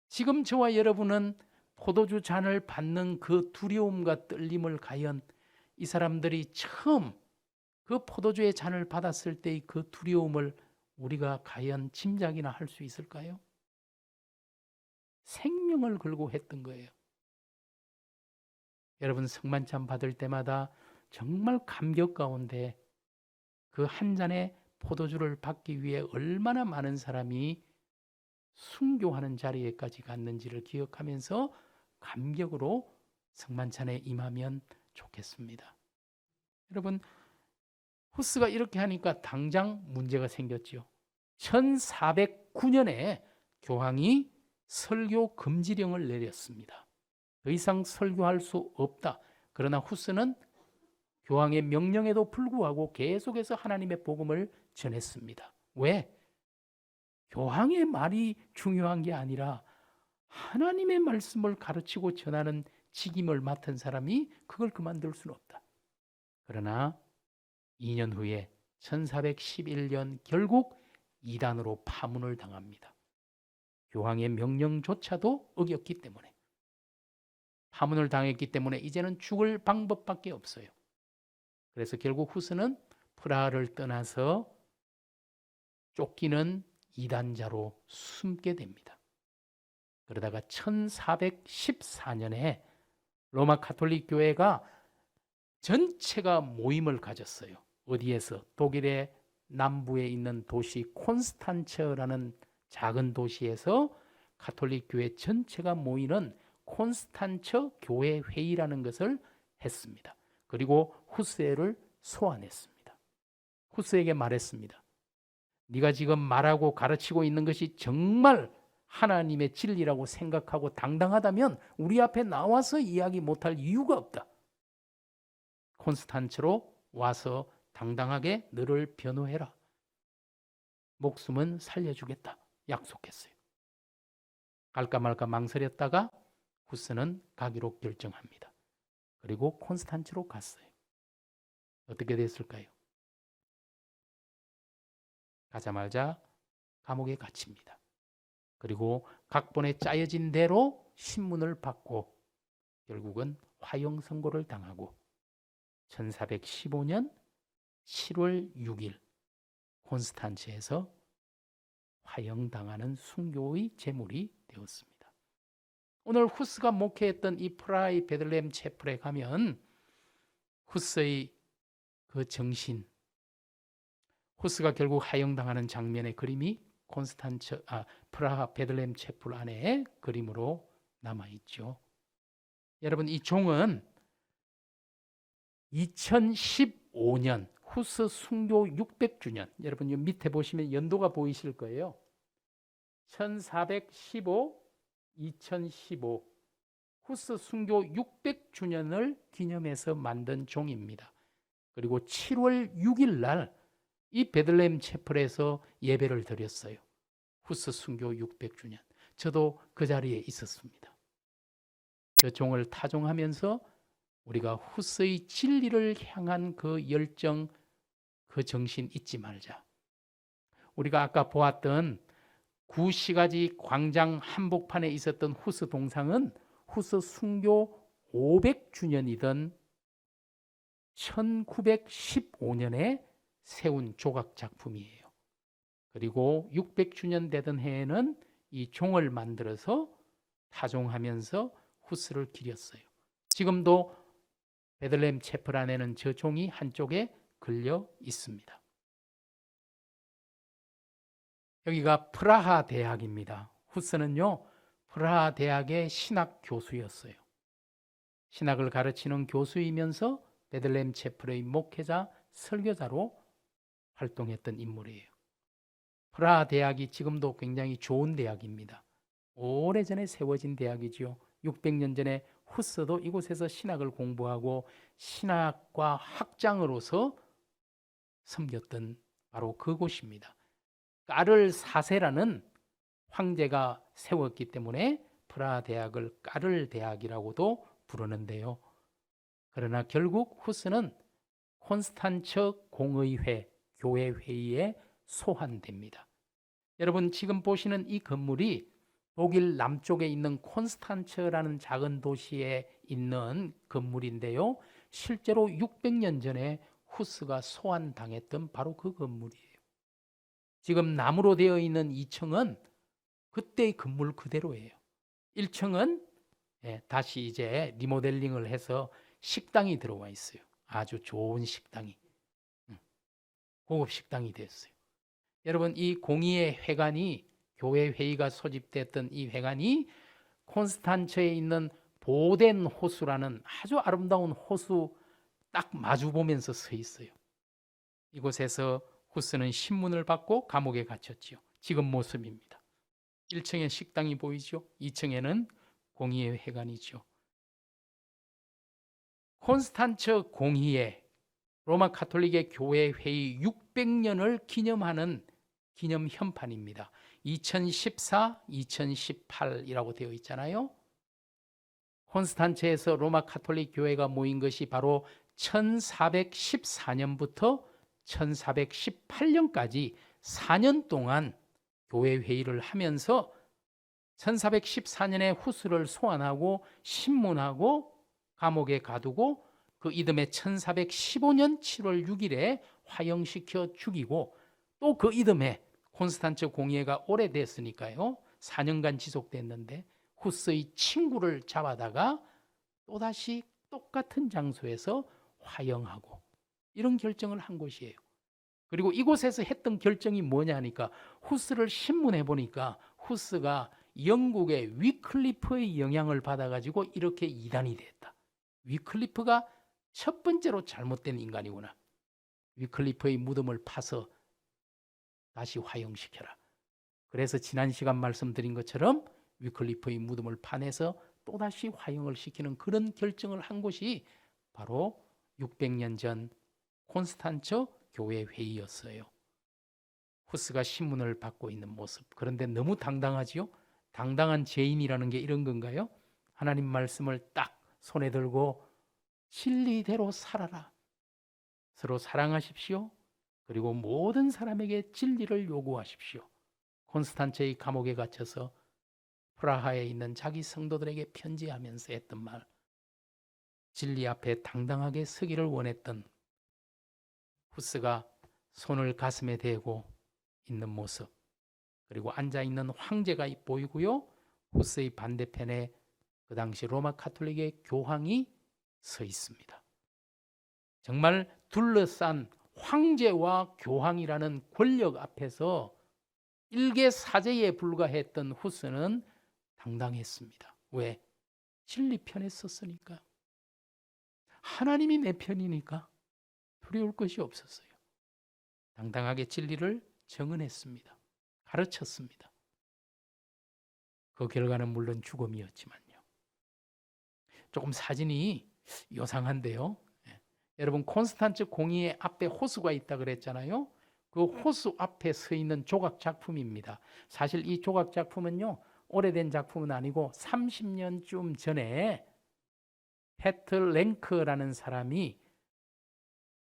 지금 저와 여러분은 포도주 잔을 받는 그 두려움과 떨림을 과연 이 사람들이 처음 그 포도주의 잔을 받았을 때의 그 두려움을 우리가 과연 짐작이나 할 수 있을까요? 생명을 걸고 했던 거예요. 여러분 성만찬 받을 때마다 정말 감격 가운데 그 한 잔의 포도주를 받기 위해 얼마나 많은 사람이 순교하는 자리에까지 갔는지를 기억하면서 감격으로 성만찬에 임하면 좋겠습니다. 여러분 후스가 이렇게 하니까 당장 문제가 생겼죠. 1409년에 교황이 설교 금지령을 내렸습니다. 더 이상 설교할 수 없다. 그러나 후스는 교황의 명령에도 불구하고 계속해서 하나님의 복음을 전했습니다. 왜? 교황의 말이 중요한 게 아니라 하나님의 말씀을 가르치고 전하는 직임을 맡은 사람이 그걸 그만둘 수는 없다. 그러나 2년 후에 1411년 결국 이단으로 파문을 당합니다. 교황의 명령조차도 어겼기 때문에. 파문을 당했기 때문에 이제는 죽을 방법밖에 없어요. 그래서 결국 후스는 프라하를 떠나서 쫓기는 이단자로 숨게 됩니다. 그러다가 1414년에 로마 가톨릭 교회가 전체가 모임을 가졌어요. 어디에서? 독일의 남부에 있는 도시 콘스탄츠라는 작은 도시에서 가톨릭 교회 전체가 모이는 콘스탄츠 교회 회의라는 것을 했습니다. 그리고 후스를 소환했습니다. 후스에게 말했습니다. 네가 지금 말하고 가르치고 있는 것이 정말 하나님의 진리라고 생각하고 당당하다면 우리 앞에 나와서 이야기 못할 이유가 없다. 콘스탄츠로 와서 당당하게 너를 변호해라. 목숨은 살려주겠다. 약속했어요. 갈까 말까 망설였다가 후스는 가기로 결정합니다. 그리고 콘스탄츠로 갔어요. 어떻게 됐을까요? 가자마자 감옥에 갇힙니다. 그리고 각본에 짜여진 대로 신문을 받고 결국은 화형 선고를 당하고 1415년 7월 6일 콘스탄츠에서 화형당하는 순교의 제물이 되었습니다. 오늘 후스가 목회했던 이 프라하의 베들레헴 채플에 가면 후스의 그 정신, 후스가 결국 화형당하는 장면의 그림이 프라하 베들레헴 채플 안에 그림으로 남아있죠. 여러분 이 종은 2015년 후스 순교 600주년, 여러분 이 밑에 보시면 연도가 보이실 거예요. 1415, 2015 후스 순교 600주년을 기념해서 만든 종입니다. 그리고 7월 6일 날 이 베들레헴 채플에서 예배를 드렸어요. 후스 순교 600주년. 저도 그 자리에 있었습니다. 그 종을 타종하면서 우리가 후스의 진리를 향한 그 열정, 그 정신 잊지 말자. 우리가 아까 보았던 구시가지 광장 한복판에 있었던 후스 동상은 후스 순교 500주년이던 1915년에 세운 조각 작품이에요. 그리고 600주년 되던 해에는 이 종을 만들어서 타종하면서 후스를 기렸어요. 지금도 베들레헴 채플 안에는 저 종이 한쪽에 걸려 있습니다. 여기가 프라하 대학입니다. 후스는요, 프라하 대학의 신학 교수였어요. 신학을 가르치는 교수이면서 베들레헴 채플의 목회자, 설교자로 활동했던 인물이에요. 프라하 대학이 지금도 굉장히 좋은 대학입니다. 오래전에 세워진 대학이지요. 600년 전에 후스도 이곳에서 신학을 공부하고 신학과 학장으로서 섬겼던 바로 그곳입니다. 까를 4세라는 황제가 세웠기 때문에 프라하 대학을 까를 대학이라고도 부르는데요. 그러나 결국 후스는 콘스탄츠 공의회, 교회 회의에 소환됩니다. 여러분 지금 보시는 이 건물이 독일 남쪽에 있는 콘스탄츠라는 작은 도시에 있는 건물인데요. 실제로 600년 전에 후스가 소환당했던 바로 그 건물이에요. 지금 나무로 되어 있는 2층은 그때의 건물 그대로예요. 1층은 다시 이제 리모델링을 해서 식당이 들어와 있어요. 아주 좋은 식당이. 고급 식당이 됐어요. 여러분, 이 공의의 회관이, 교회 회의가 소집됐던 이 회관이 콘스탄츠에 있는 보덴 호수라는 아주 아름다운 호수 딱 마주 보면서 서 있어요. 이곳에서 후스는 신문을 받고 감옥에 갇혔지요. 지금 모습입니다. 1층에 식당이 보이죠. 2층에는 공의의 회관이죠. 콘스탄츠 공의회, 로마 가톨릭의 교회 회의 600년을 기념하는 기념 현판입니다. 2014, 2018이라고 되어 있잖아요. 콘스탄츠에서 로마 가톨릭 교회가 모인 것이 바로 1414년부터 1418년까지 4년 동안 교회 회의를 하면서 1414년에 후스를 소환하고 신문하고 감옥에 가두고 그 이듬해 1415년 7월 6일에 화형시켜 죽이고 또 그 이듬해 콘스탄츠 공의회가 오래됐으니까요. 4년간 지속됐는데 후스의 친구를 잡아다가 또다시 똑같은 장소에서 화형하고 이런 결정을 한 곳이에요. 그리고 이곳에서 했던 결정이 뭐냐니까 후스를 신문해 보니까 후스가 영국의 위클리프의 영향을 받아가지고 이렇게 이단이 됐다. 위클리프가 첫 번째로 잘못된 인간이구나. 위클리프의 무덤을 파서 다시 화형시켜라. 그래서 지난 시간 말씀드린 것처럼 위클리프의 무덤을 파내서 또다시 화형을 시키는 그런 결정을 한 곳이 바로 600년 전 콘스탄츠 교회 회의였어요. 후스가 신문을 받고 있는 모습. 그런데 너무 당당하지요? 당당한 죄인이라는 게 이런 건가요? 하나님 말씀을 딱 손에 들고 진리대로 살아라. 서로 사랑하십시오. 그리고 모든 사람에게 진리를 요구하십시오. 콘스탄츠의 감옥에 갇혀서 프라하에 있는 자기 성도들에게 편지하면서 했던 말. 진리 앞에 당당하게 서기를 원했던 후스가 손을 가슴에 대고 있는 모습. 그리고 앉아있는 황제가 보이고요. 후스의 반대편에 그 당시 로마 가톨릭의 교황이 서 있습니다. 정말 둘러싼 황제와 교황이라는 권력 앞에서 일개사제에 불과했던 후스는 당당했습니다. 왜? 진리 편에 섰으니까. 하나님이 내 편이니까 두려울 것이 없었어요. 당당하게 진리를 정언했습니다. 가르쳤습니다. 그 결과는 물론 죽음이었지만요. 조금 사진이 요상한데요. 여러분 콘스탄츠 공의회 앞에 호수가 있다 그랬잖아요. 그 호수 앞에 서 있는 조각 작품입니다. 사실 이 조각 작품은요. 오래된 작품은 아니고 30년쯤 전에 페틀 랭크라는 사람이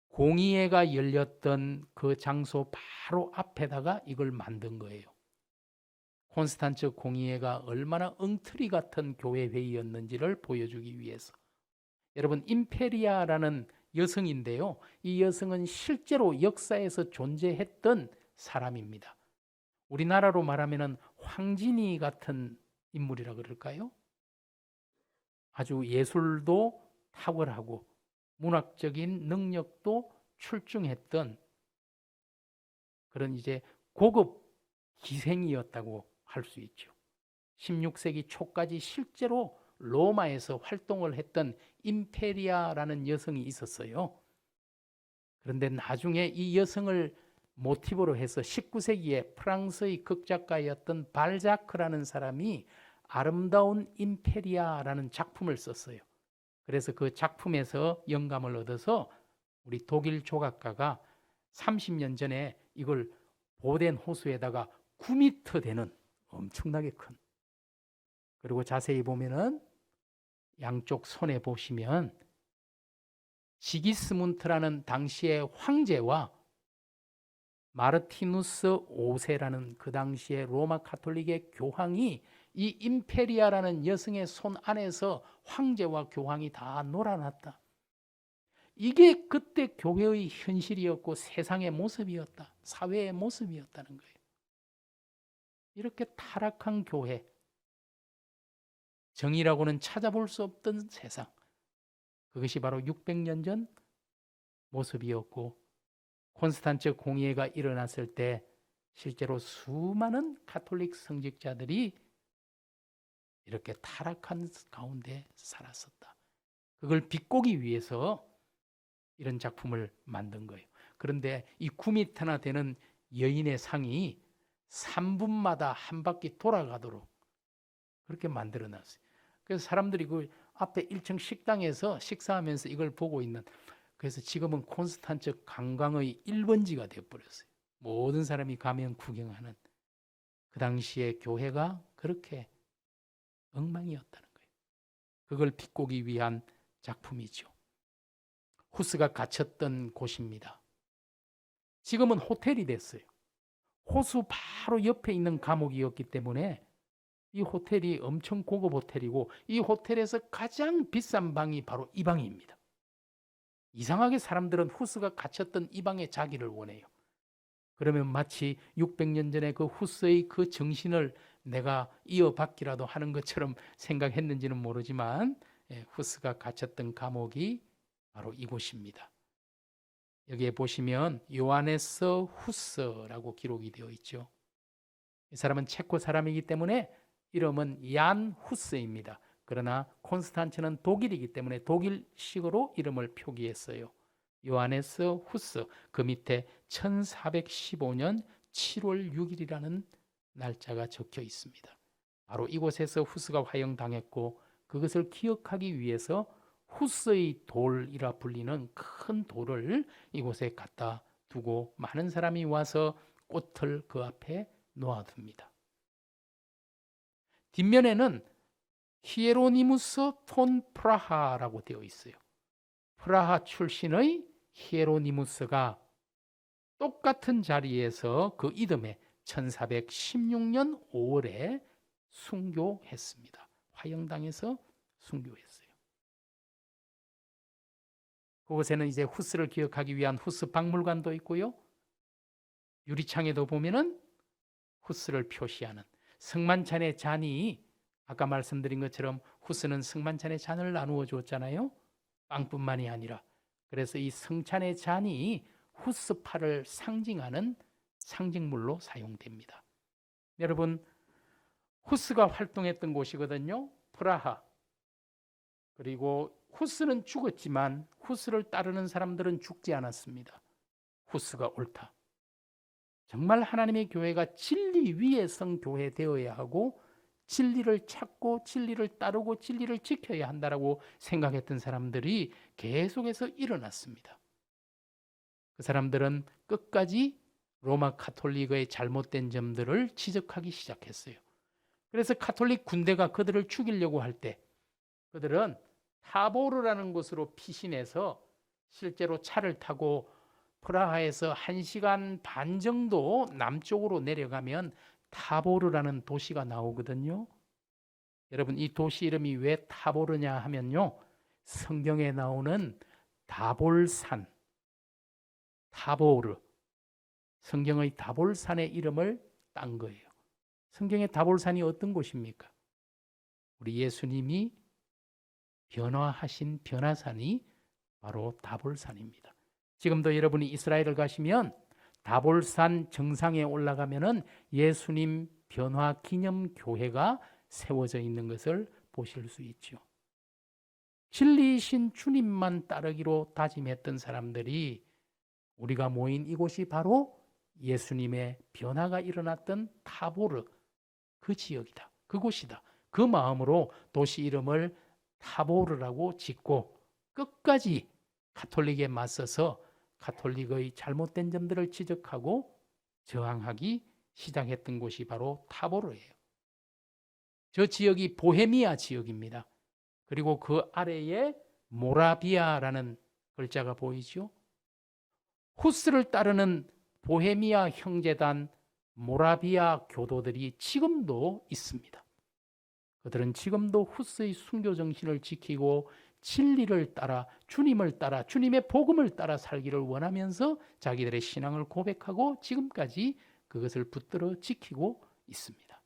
공의회가 열렸던 그 장소 바로 앞에다가 이걸 만든 거예요. 콘스탄츠 공의회가 얼마나 엉터리 같은 교회 회의였는지를 보여주기 위해서. 여러분 임페리아라는 여성인데요. 이 여성은 실제로 역사에서 존재했던 사람입니다. 우리나라로 말하면 황진이 같은 인물이라 그럴까요? 아주 예술도 탁월하고 문학적인 능력도 출중했던 그런 이제 고급 기생이었다고 할 수 있죠. 16세기 초까지 실제로 로마에서 활동을 했던 임페리아라는 여성이 있었어요. 그런데 나중에 이 여성을 모티브로 해서 19세기에 프랑스의 극작가였던 발자크라는 사람이 아름다운 임페리아라는 작품을 썼어요. 그래서 그 작품에서 영감을 얻어서 우리 독일 조각가가 30년 전에 이걸 보덴 호수에다가 9m 되는 엄청나게 큰, 그리고 자세히 보면은 양쪽 손에 보시면 시기스문트라는 당시의 황제와 마르티누스 5세라는 그 당시에 로마 가톨릭의 교황이 이 임페리아라는 여성의 손 안에서 황제와 교황이 다 놀아났다. 이게 그때 교회의 현실이었고 세상의 모습이었다. 사회의 모습이었다는 거예요. 이렇게 타락한 교회, 정의라고는 찾아볼 수 없던 세상, 그것이 바로 600년 전 모습이었고, 콘스탄츠 공의회가 일어났을 때 실제로 수많은 가톨릭 성직자들이 이렇게 타락한 가운데 살았었다. 그걸 비꼬기 위해서 이런 작품을 만든 거예요. 그런데 이 9m나 되는 여인의 상이 3분마다 한 바퀴 돌아가도록 그렇게 만들어 놨어요. 그래서 사람들이 그 앞에 1층 식당에서 식사하면서 이걸 보고 있는, 그래서 지금은 콘스탄츠 관광의 1번지가 되어버렸어요. 모든 사람이 가면 구경하는. 그 당시에 교회가 그렇게 엉망이었다는 거예요. 그걸 비꼬기 위한 작품이죠. 후스가 갇혔던 곳입니다. 지금은 호텔이 됐어요. 호수 바로 옆에 있는 감옥이었기 때문에 이 호텔이 엄청 고급 호텔이고, 이 호텔에서 가장 비싼 방이 바로 이 방입니다. 이상하게 사람들은 후스가 갇혔던 이 방에 자기를 원해요. 그러면 마치 600년 전에 그 후스의 그 정신을 내가 이어받기라도 하는 것처럼 생각했는지는 모르지만, 후스가 갇혔던 감옥이 바로 이곳입니다. 여기에 보시면 요하네스 후스라고 기록이 되어 있죠. 이 사람은 체코 사람이기 때문에 이름은 얀 후스입니다. 그러나 콘스탄츠는 독일이기 때문에 독일식으로 이름을 표기했어요. 요하네스 후스, 그 밑에 1415년 7월 6일이라는 날짜가 적혀 있습니다. 바로 이곳에서 후스가 화형당했고, 그것을 기억하기 위해서 후스의 돌이라 불리는 큰 돌을 이곳에 갖다 두고 많은 사람이 와서 꽃을 그 앞에 놓아둡니다. 뒷면에는 히에로니무스 폰 프라하라고 되어 있어요. 프라하 출신의 히에로니무스가 똑같은 자리에서 그 이듬해 1416년 5월에 순교했습니다. 화형당해서 순교했어요. 그곳에는 이제 후스를 기억하기 위한 후스 박물관도 있고요. 유리창에도 보면은 후스를 표시하는 성만찬의 잔이, 아까 말씀드린 것처럼 후스는 성만찬의 잔을 나누어 줬잖아요. 빵뿐만이 아니라. 그래서 이 성찬의 잔이 후스파를 상징하는 상징물로 사용됩니다. 여러분, 후스가 활동했던 곳이거든요. 프라하. 그리고 후스는 죽었지만 후스를 따르는 사람들은 죽지 않았습니다. 후스가 옳다. 정말 하나님의 교회가 진리 위에 선 교회 되어야 하고, 진리를 찾고 진리를 따르고 진리를 지켜야 한다라고 생각했던 사람들이 계속해서 일어났습니다. 그 사람들은 끝까지 로마 가톨릭의 잘못된 점들을 지적하기 시작했어요. 그래서 가톨릭 군대가 그들을 죽이려고 할 때 그들은 타보르라는 곳으로 피신해서 실제로 차를 타고 프라하에서 1시간 반 정도 남쪽으로 내려가면 타보르라는 도시가 나오거든요. 여러분, 이 도시 이름이 왜 타보르냐 하면요, 성경에 나오는 다볼산, 타보르, 성경의 다볼산의 이름을 딴 거예요. 성경의 다볼산이 어떤 곳입니까? 우리 예수님이 변화하신 변화산이 바로 다볼산입니다. 지금도 여러분이 이스라엘을 가시면 다볼산 정상에 올라가면은 예수님 변화 기념 교회가 세워져 있는 것을 보실 수 있죠. 진리이신 주님만 따르기로 다짐했던 사람들이 우리가 모인 이곳이 바로 예수님의 변화가 일어났던 타보르, 그 지역이다. 그곳이다. 그 마음으로 도시 이름을 타보르라고 짓고 끝까지 가톨릭에 맞서서 가톨릭의 잘못된 점들을 지적하고 저항하기 시작했던 곳이 바로 타보르예요. 저 지역이 보헤미아 지역입니다. 그리고 그 아래에 모라비아라는 글자가 보이죠. 후스를 따르는 보헤미아 형제단, 모라비아 교도들이 지금도 있습니다. 그들은 지금도 후스의 순교 정신을 지키고 진리를 따라, 주님을 따라, 주님의 복음을 따라 살기를 원하면서 자기들의 신앙을 고백하고 지금까지 그것을 붙들어 지키고 있습니다.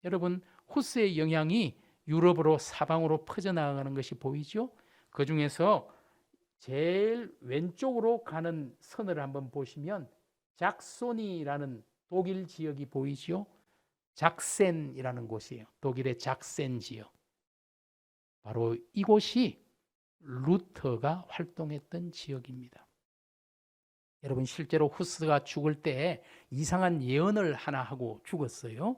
여러분, 후스의 영향이 유럽으로 사방으로 퍼져나가는 것이 보이죠? 그 중에서 제일 왼쪽으로 가는 선을 한번 보시면 작소니라는 독일 지역이 보이죠? 작센이라는 곳이에요. 독일의 작센 지역. 바로 이곳이 루터가 활동했던 지역입니다. 여러분, 실제로 후스가 죽을 때 이상한 예언을 하나 하고 죽었어요.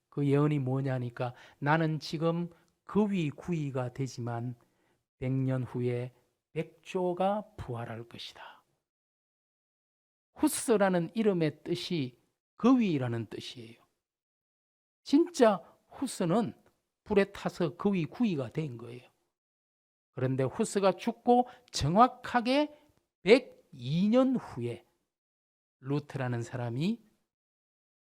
그 예언이 뭐냐니까, 나는 지금 거위 구이가 되지만 100년 후에 백조가 부활할 것이다. 후스라는 이름의 뜻이 거위라는 뜻이에요. 진짜 후스는 불에 타서 거위 구이가 된 거예요. 그런데 후스가 죽고 정확하게 102년 후에 루트라는 사람이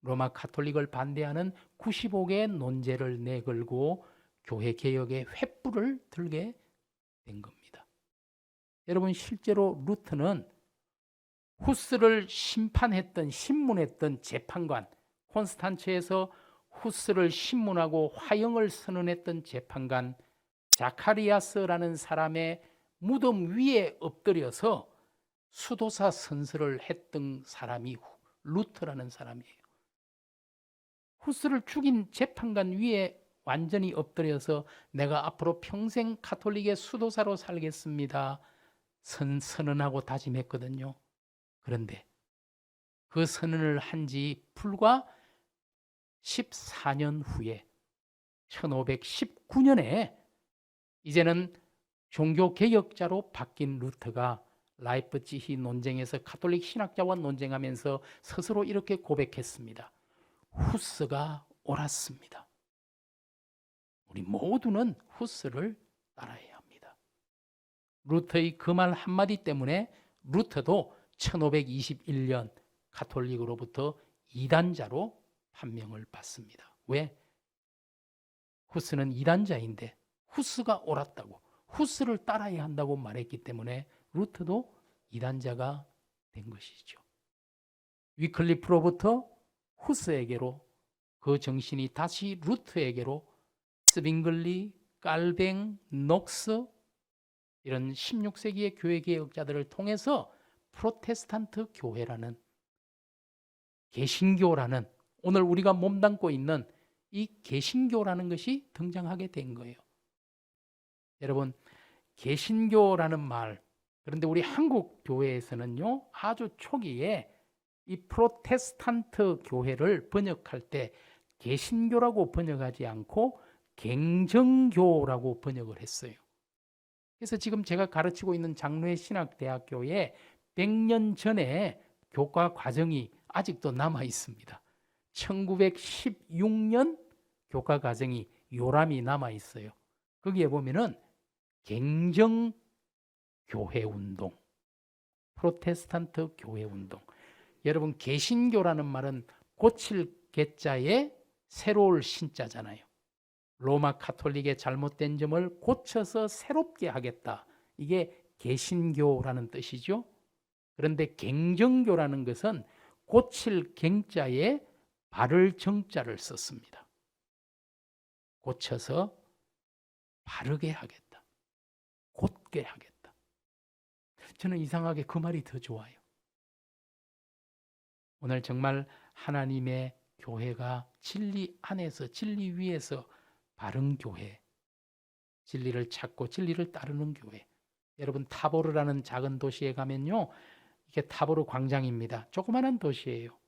로마 가톨릭을 반대하는 95개의 논제를 내걸고 교회 개혁의 횃불을 들게 된 겁니다. 여러분, 실제로 루트는 후스를 심판했던, 신문했던 재판관, 콘스탄츠에서 후스를 신문하고 화형을 선언했던 재판관 자카리아스라는 사람의 무덤 위에 엎드려서 수도사 선서를 했던 사람이 루터라는 사람이에요. 후스를 죽인 재판관 위에 완전히 엎드려서 내가 앞으로 평생 가톨릭의 수도사로 살겠습니다 선언하고 다짐했거든요. 그런데 그 선언을 한 지 불과 14년 후에 1519년에 이제는 종교개혁자로 바뀐 루터가 라이프치히 논쟁에서 가톨릭 신학자와 논쟁하면서 스스로 이렇게 고백했습니다. 후스가 옳았습니다. 우리 모두는 후스를 따라야 합니다. 루터의 그 말 한마디 때문에 루터도 1521년 가톨릭으로부터 이단자로 판명을 받습니다. 왜? 후스는 이단자인데 후스가 옳았다고, 후스를 따라야 한다고 말했기 때문에 루터도 이단자가 된 것이죠. 위클리프로부터 후스에게로, 그 정신이 다시 루터에게로 스빙글리, 깔뱅, 녹스 이런 16세기의 교회 개혁자들을 통해서 프로테스탄트 교회라는, 개신교라는, 오늘 우리가 몸담고 있는 이 개신교라는 것이 등장하게 된 거예요. 여러분, 개신교라는 말, 그런데 우리 한국 교회에서는요, 아주 초기에 이 프로테스탄트 교회를 번역할 때 개신교라고 번역하지 않고 갱정교라고 번역을 했어요. 그래서 지금 제가 가르치고 있는 장로의 신학대학교에 100년 전에 교과 과정이 아직도 남아 있습니다. 1916년 교과 과정이 요람이 남아 있어요. 거기에 보면은 갱정 교회 운동, 프로테스탄트 교회 운동. 여러분, 개신교라는 말은 고칠 개자에 새로울 신자잖아요. 로마 가톨릭의 잘못된 점을 고쳐서 새롭게 하겠다. 이게 개신교라는 뜻이죠. 그런데 갱정교라는 것은 고칠 갱자에 바를 정자를 썼습니다. 고쳐서 바르게 하겠다. 곧게 하겠다. 저는 이상하게 그 말이 더 좋아요. 오늘 정말 하나님의 교회가 진리 안에서, 진리 위에서 바른 교회, 진리를 찾고 진리를 따르는 교회. 여러분, 타보르라는 작은 도시에 가면요, 이게 타보르 광장입니다. 조그마한 도시예요.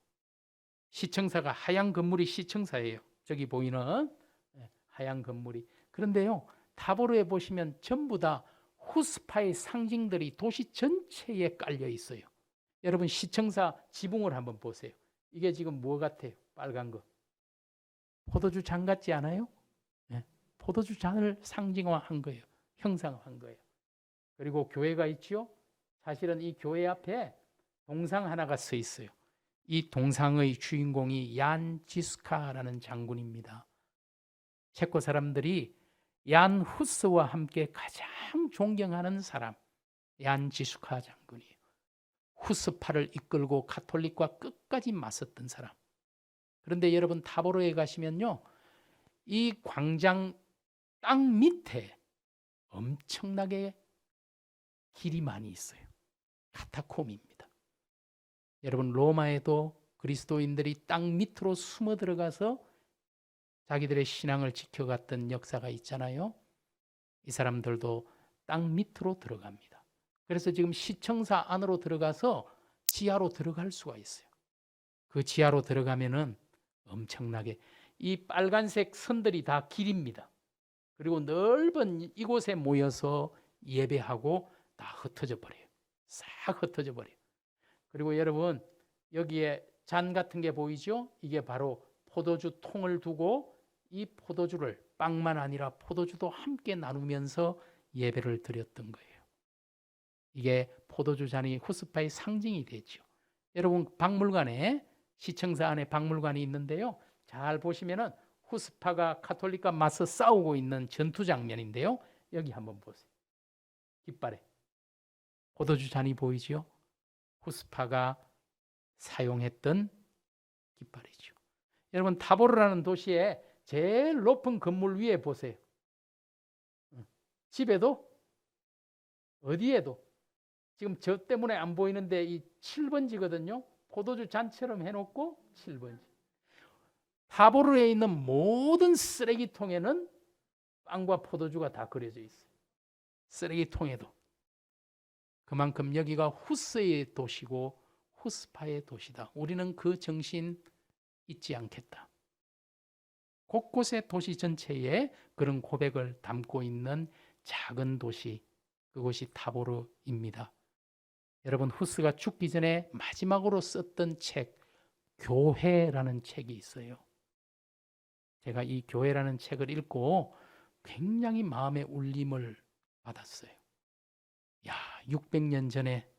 시청사가, 하얀 건물이 시청사예요. 저기 보이는 하얀 건물이. 그런데요, 타보르에 보시면 전부 다 후스파의 상징들이 도시 전체에 깔려 있어요. 여러분, 시청사 지붕을 한번 보세요. 이게 지금 뭐 같아요? 빨간 거. 포도주 잔 같지 않아요? 네. 포도주 잔을 상징화한 거예요. 형상화한 거예요. 그리고 교회가 있죠. 사실은 이 교회 앞에 동상 하나가 서 있어요. 이 동상의 주인공이 얀 지스카라는 장군입니다. 체코 사람들이 얀 후스와 함께 가장 존경하는 사람, 얀 지스카 장군이에요. 후스파를 이끌고 가톨릭과 끝까지 맞섰던 사람. 그런데 여러분 타보로에 가시면요, 이 광장 땅 밑에 엄청나게 길이 많이 있어요. 카타콤입니다. 여러분 로마에도 그리스도인들이 땅 밑으로 숨어 들어가서 자기들의 신앙을 지켜갔던 역사가 있잖아요. 이 사람들도 땅 밑으로 들어갑니다. 그래서 지금 시청사 안으로 들어가서 지하로 들어갈 수가 있어요. 그 지하로 들어가면은 엄청나게 이 빨간색 선들이 다 길입니다. 그리고 넓은 이곳에 모여서 예배하고 다 흩어져 버려요. 싹 흩어져 버려요. 그리고 여러분 여기에 잔 같은 게 보이죠? 이게 바로 포도주 통을 두고 이 포도주를 빵만 아니라 포도주도 함께 나누면서 예배를 드렸던 거예요. 이게 포도주 잔이 후스파의 상징이 되죠. 여러분 박물관에 시청사 안에 박물관이 있는데요. 잘 보시면은 후스파가 가톨릭과 맞서 싸우고 있는 전투 장면인데요. 여기 한번 보세요. 깃발에 포도주 잔이 보이죠? 후스파가 사용했던 깃발이죠. 여러분 타보르라는 도시의 제일 높은 건물 위에 보세요. 집에도 어디에도 지금 저 때문에 안 보이는데 이 7번지거든요. 포도주 잔처럼 해놓고 7번지. 타보르에 있는 모든 쓰레기통에는 빵과 포도주가 다 그려져 있어요. 쓰레기통에도. 그만큼 여기가 후스의 도시고 후스파의 도시다. 우리는 그 정신 잊지 않겠다. 곳곳의 도시 전체에 그런 고백을 담고 있는 작은 도시, 그곳이 타보르입니다. 여러분 후스가 죽기 전에 마지막으로 썼던 책, 교회라는 책이 있어요. 제가 이 교회라는 책을 읽고 굉장히 마음의 울림을 받았어요. 야, 600년 전에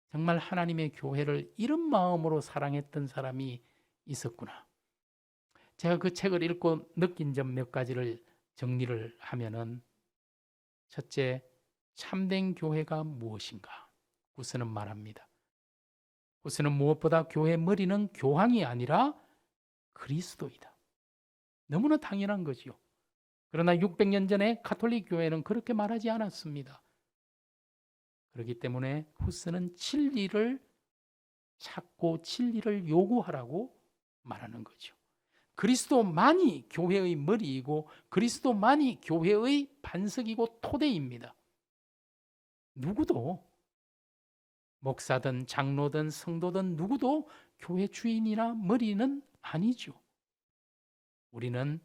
정말 하나님의 교회를 이런 마음으로 사랑했던 사람이 있었구나. 제가 그 책을 읽고 느낀 점 몇 가지를 정리를 하면은, 첫째, 참된 교회가 무엇인가? 후스는 말합니다. 후스는 무엇보다 교회의 머리는 교황이 아니라 그리스도이다. 너무나 당연한 거지요. 그러나 600년 전에 가톨릭 교회는 그렇게 말하지 않았습니다. 그렇기 때문에 후스는 진리를 찾고 진리를 요구하라고 말하는 거죠. 그리스도만이 교회의 머리이고 그리스도만이 교회의 반석이고 토대입니다. 누구도 목사든 장로든 성도든 누구도 교회 주인이나 머리는 아니죠. 우리는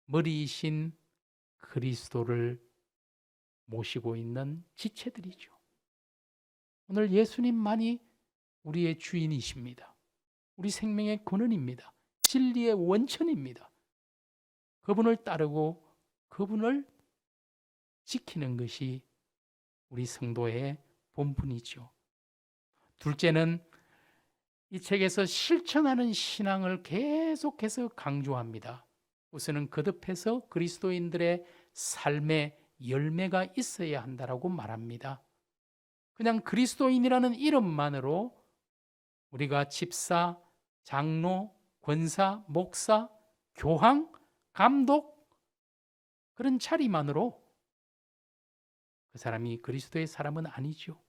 머리이신 그리스도를 모시고 있는 지체들이죠. 오늘 예수님만이 우리의 주인이십니다. 우리 생명의 근원입니다. 진리의 원천입니다. 그분을 따르고 그분을 지키는 것이 우리 성도의 본분이죠. 둘째는 이 책에서 실천하는 신앙을 계속해서 강조합니다. 우선은 거듭해서 그리스도인들의 삶의 열매가 있어야 한다라고 말합니다. 그냥 그리스도인이라는 이름만으로 우리가 집사, 장로, 권사, 목사, 교황, 감독 그런 자리만으로 그 사람이 그리스도의 사람은 아니죠.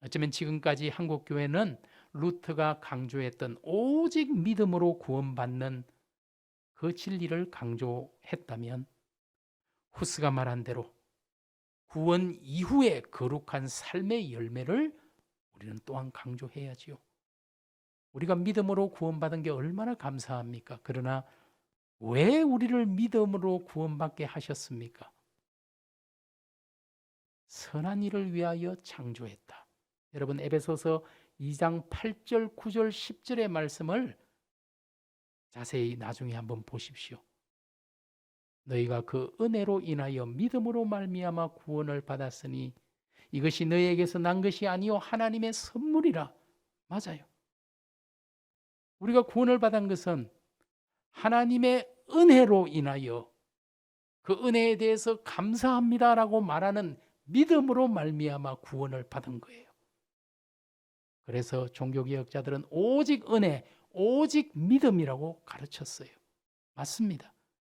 어쩌면 지금까지 한국교회는 루터가 강조했던 오직 믿음으로 구원받는 그 진리를 강조했다면, 후스가 말한 대로 구원 이후의 거룩한 삶의 열매를 우리는 또한 강조해야지요. 우리가 믿음으로 구원받은 게 얼마나 감사합니까? 그러나 왜 우리를 믿음으로 구원받게 하셨습니까? 선한 일을 위하여 창조했다. 여러분 에베소서 2장 8절, 9절, 10절의 말씀을 자세히 나중에 한번 보십시오. 너희가 그 은혜로 인하여 믿음으로 말미암아 구원을 받았으니 이것이 너희에게서 난 것이 아니요 하나님의 선물이라 맞아요. 우리가 구원을 받은 것은 하나님의 은혜로 인하여 그 은혜에 대해서 감사합니다라고 말하는 믿음으로 말미암아 구원을 받은 거예요. 그래서 종교개혁자들은 오직 은혜, 오직 믿음이라고 가르쳤어요. 맞습니다.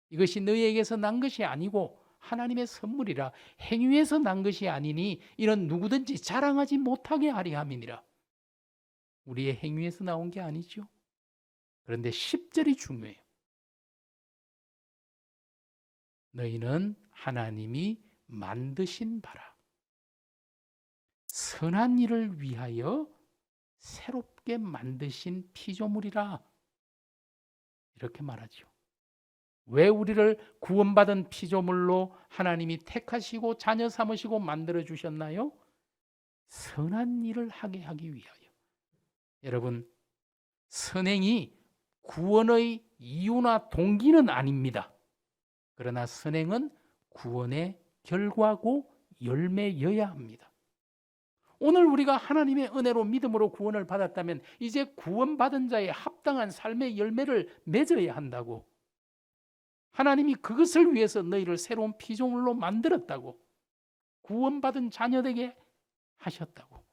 이것이 너희에게서 난 것이 아니고 하나님의 선물이라 행위에서 난 것이 아니니 이는 누구든지 자랑하지 못하게 하리 함이니라. 우리의 행위에서 나온 게 아니죠. 그런데 10절이 중요해요. 너희는 하나님이 만드신 바라 선한 일을 위하여 새롭게 만드신 피조물이라 이렇게 말하죠. 왜 우리를 구원받은 피조물로 하나님이 택하시고 자녀 삼으시고 만들어 주셨나요? 선한 일을 하게 하기 위하여. 여러분, 선행이 구원의 이유나 동기는 아닙니다. 그러나 선행은 구원의 결과고 열매여야 합니다. 오늘 우리가 하나님의 은혜로 믿음으로 구원을 받았다면 이제 구원받은 자의 합당한 삶의 열매를 맺어야 한다고. 하나님이 그것을 위해서 너희를 새로운 피조물로 만들었다고. 구원받은 자녀 되게 하셨다고.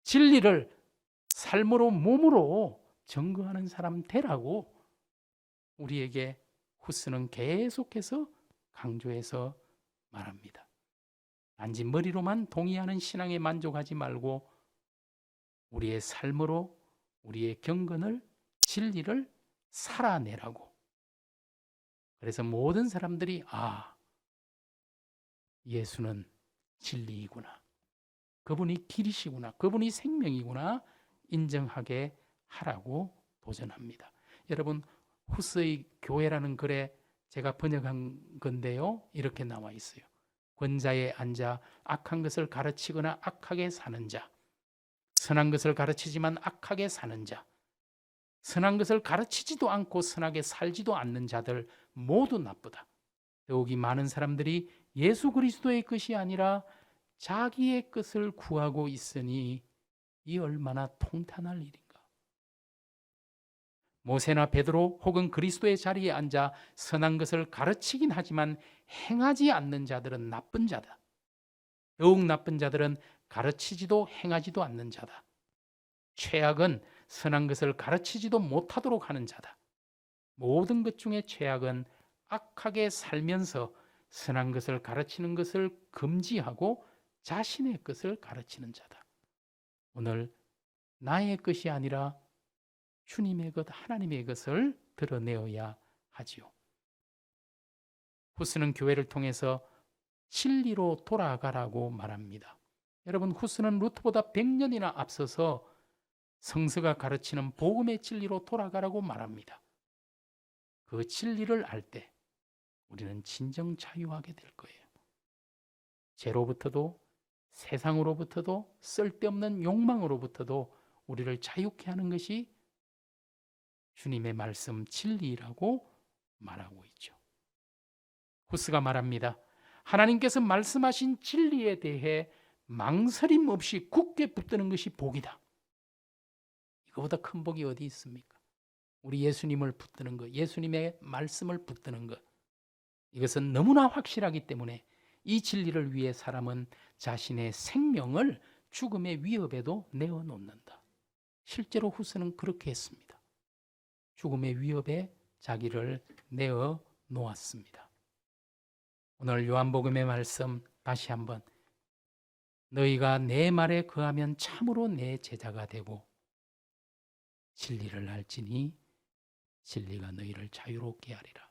진리를 삶으로 몸으로 증거하는 사람 되라고 우리에게 후스는 계속해서 강조해서 말합니다. 단지 머리로만 동의하는 신앙에 만족하지 말고 우리의 삶으로 우리의 경건을 진리를 살아내라고. 그래서 모든 사람들이 예수는 진리이구나. 그분이 길이시구나. 그분이 생명이구나. 인정하게 하라고 도전합니다. 여러분, 후스의 교회라는 글에 제가 번역한 건데요. 이렇게 나와 있어요. 권자에 앉아 악한 것을 가르치거나 악하게 사는 자, 선한 것을 가르치지만 악하게 사는 자, 선한 것을 가르치지도 않고 선하게 살지도 않는 자들 모두 나쁘다. 더욱이 많은 사람들이 예수 그리스도의 것이 아니라 자기의 것을 구하고 있으니 이 얼마나 통탄할 일인가. 모세나 베드로 혹은 그리스도의 자리에 앉아 선한 것을 가르치긴 하지만 행하지 않는 자들은 나쁜 자다. 더욱 나쁜 자들은 가르치지도 행하지도 않는 자다. 최악은 선한 것을 가르치지도 못하도록 하는 자다. 모든 것 중에 최악은 악하게 살면서 선한 것을 가르치는 것을 금지하고 자신의 것을 가르치는 자다. 오늘 나의 것이 아니라 주님의 것, 하나님의 것을 드러내어야 하지요. 후스는 교회를 통해서 진리로 돌아가라고 말합니다. 여러분, 후스는 루트보다 100년이나 앞서서 성서가 가르치는 복음의 진리로 돌아가라고 말합니다. 그 진리를 알 때 우리는 진정 자유하게 될 거예요. 죄로부터도 세상으로부터도 쓸데없는 욕망으로부터도 우리를 자유케 하는 것이 주님의 말씀 진리라고 말하고 있죠. 후스가 말합니다. 하나님께서 말씀하신 진리에 대해 망설임 없이 굳게 붙드는 것이 복이다. 이거보다 큰 복이 어디 있습니까? 우리 예수님을 붙드는 것, 예수님의 말씀을 붙드는 것. 이것은 너무나 확실하기 때문에 이 진리를 위해 사람은 자신의 생명을 죽음의 위협에도 내어놓는다. 실제로 후스는 그렇게 했습니다. 죽음의 위협에 자기를 내어놓았습니다. 오늘 요한복음의 말씀 다시 한번, 너희가 내 말에 거하면 참으로 내 제자가 되고 진리를 알지니 진리가 너희를 자유롭게 하리라.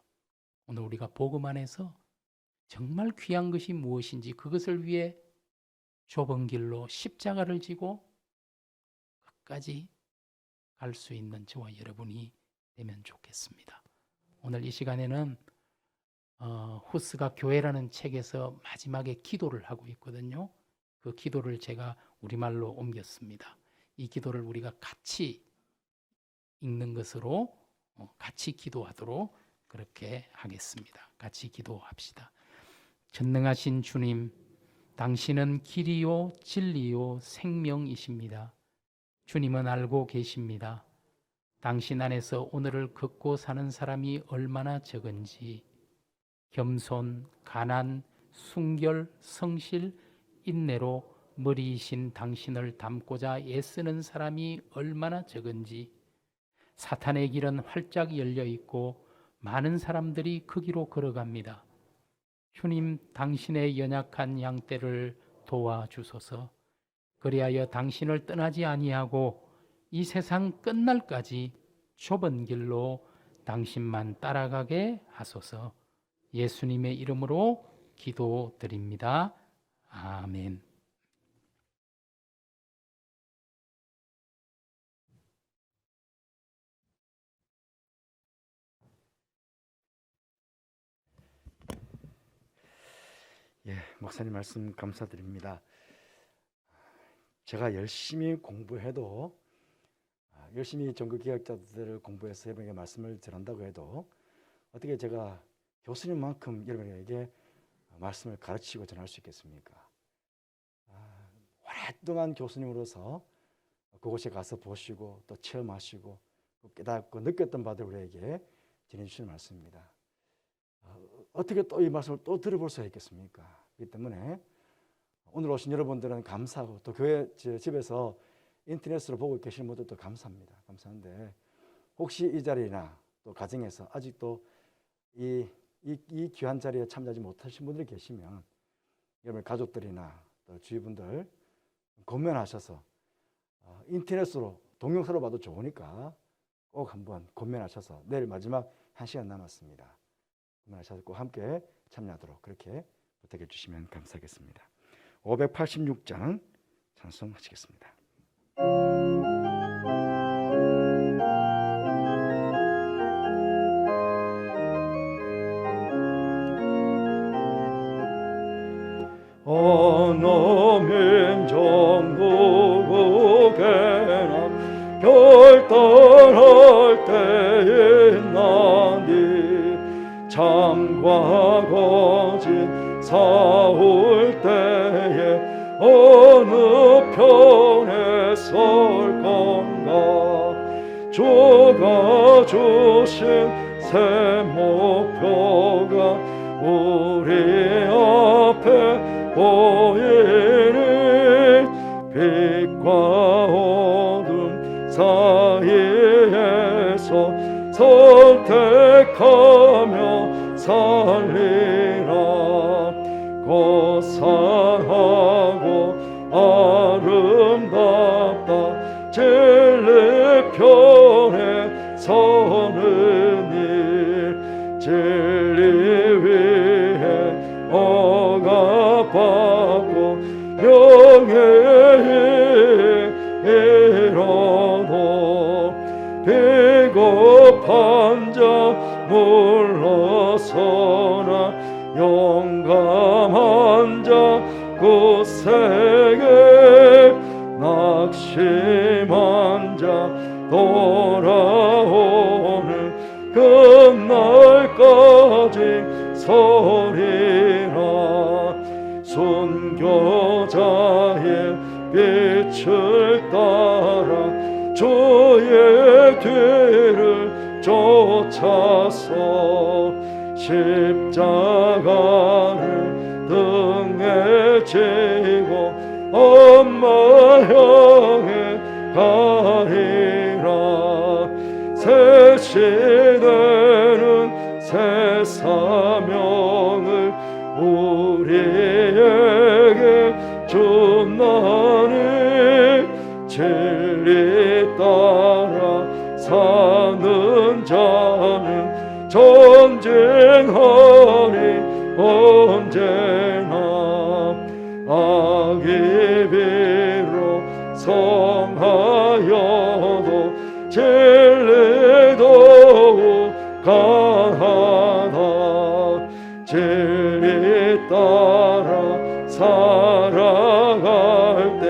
오늘 우리가 복음 안에서 정말 귀한 것이 무엇인지 그것을 위해 좁은 길로 십자가를 지고 끝까지 갈 수 있는 저와 여러분이 되면 좋겠습니다. 오늘 이 시간에는 후스가 교회라는 책에서 마지막에 기도를 하고 있거든요. 그 기도를 제가 우리말로 옮겼습니다. 이 기도를 우리가 같이 읽는 것으로 같이 기도하도록 그렇게 하겠습니다. 같이 기도합시다. 전능하신 주님, 당신은 길이요 진리요 생명이십니다. 주님은 알고 계십니다. 당신 안에서 오늘을 걷고 사는 사람이 얼마나 적은지, 겸손, 가난, 순결, 성실, 인내로 머리이신 당신을 닮고자 애쓰는 사람이 얼마나 적은지, 사탄의 길은 활짝 열려 있고 많은 사람들이 그 길로 걸어갑니다. 주님, 당신의 연약한 양떼를 도와주소서. 그리하여 당신을 떠나지 아니하고 이 세상 끝날까지 좁은 길로 당신만 따라가게 하소서. 예수님의 이름으로 기도드립니다. 아멘. 예, 목사님 말씀 감사드립니다. 제가 열심히 공부해도 열심히 전국기획자들을 공부해서 여러분에게 말씀을 전한다고 해도 어떻게 제가 교수님만큼 여러분에게 말씀을 가르치고 전할 수 있겠습니까? 오랫동안 교수님으로서 그곳에 가서 보시고 또 체험하시고 깨닫고 느꼈던 바들 우리에게 전해주시는 말씀입니다. 어떻게 또 이 말씀을 또 들어볼 수 있겠습니까? 그렇기 때문에 오늘 오신 여러분들은 감사하고 또 교회 집에서 인터넷으로 보고 계시는 분들도 감사합니다. 감사한데 혹시 이 자리나 또 가정에서 아직도 이 귀한 자리에 참여하지 못하신 분들이 계시면 여러분 가족들이나 또 주위 분들 권면하셔서 인터넷으로 동영상으로 봐도 좋으니까 꼭 한번 권면하셔서 내일 마지막 1시간 남았습니다. 권면하셔서 꼭 함께 참여하도록 그렇게 부탁해 주시면 감사하겠습니다. 586장 찬송하시겠습니다. 어느 민족 누구게나 결단할 때에 있나니 참과 거짓 싸울 때에 어느 편에 설 건가. 주가 주신 새 목표가 우리 앞에 보이는 빛과 어둠 사이에서 선택하며 살리라. 고상하고 아름답다 진리 편에 서는 일 진리 위에 억압받고 명예이로도 비겁한 자 물러서나 용감한 자 굳세게 낙심한 자 돌아오는 그날까지 서리라. 순교자의 빛을 따라 주의 뒤를 쫓아서 십자가를 등에 지고 엄마 향해 가리라. 새 시대는 새 사명을 우리에게 준다니 진리 따라 사는 자는 전쟁하리 언제나. 악이 비록 성하여도 진리 더욱 강하다. 진리 따라 살아갈 때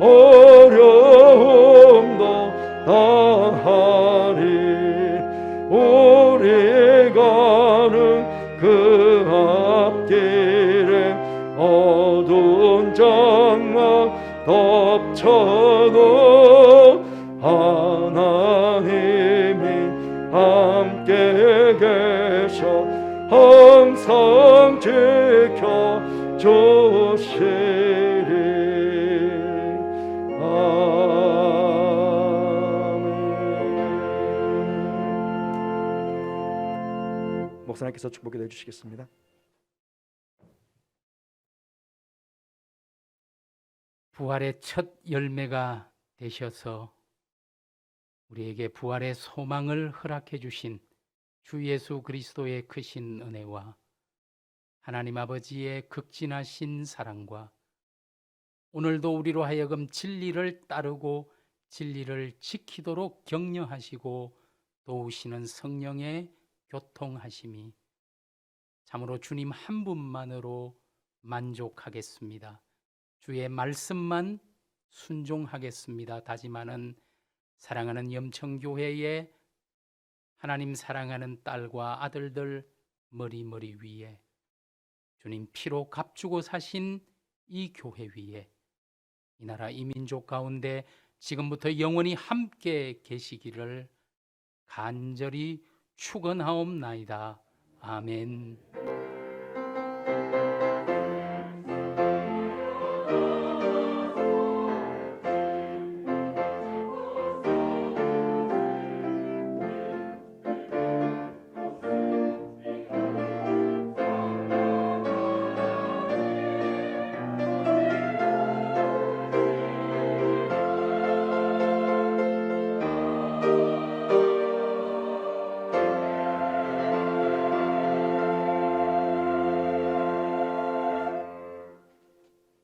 어려움도 당하리. 우리 가는 그 앞길에 어두운 장막 덮쳐도 계셔 항상 지켜 주시리. 아멘. 목사님께서 축복해 주시겠습니다. 부활의 첫 열매가 되셔서 우리에게 부활의 소망을 허락해 주신 주 예수 그리스도의 크신 은혜와 하나님 아버지의 극진하신 사랑과 오늘도 우리로 하여금 진리를 따르고 진리를 지키도록 격려하시고 도우시는 성령의 교통하심이 참으로 주님 한 분만으로 만족하겠습니다. 주의 말씀만 순종하겠습니다. 다짐하는 사랑하는 염청교회의 하나님 사랑하는 딸과 아들들 머리 위에 주님 피로 값주고 사신 이 교회 위에 이 나라 이 민족 가운데 지금부터 영원히 함께 계시기를 간절히 축원하옵나이다. 아멘.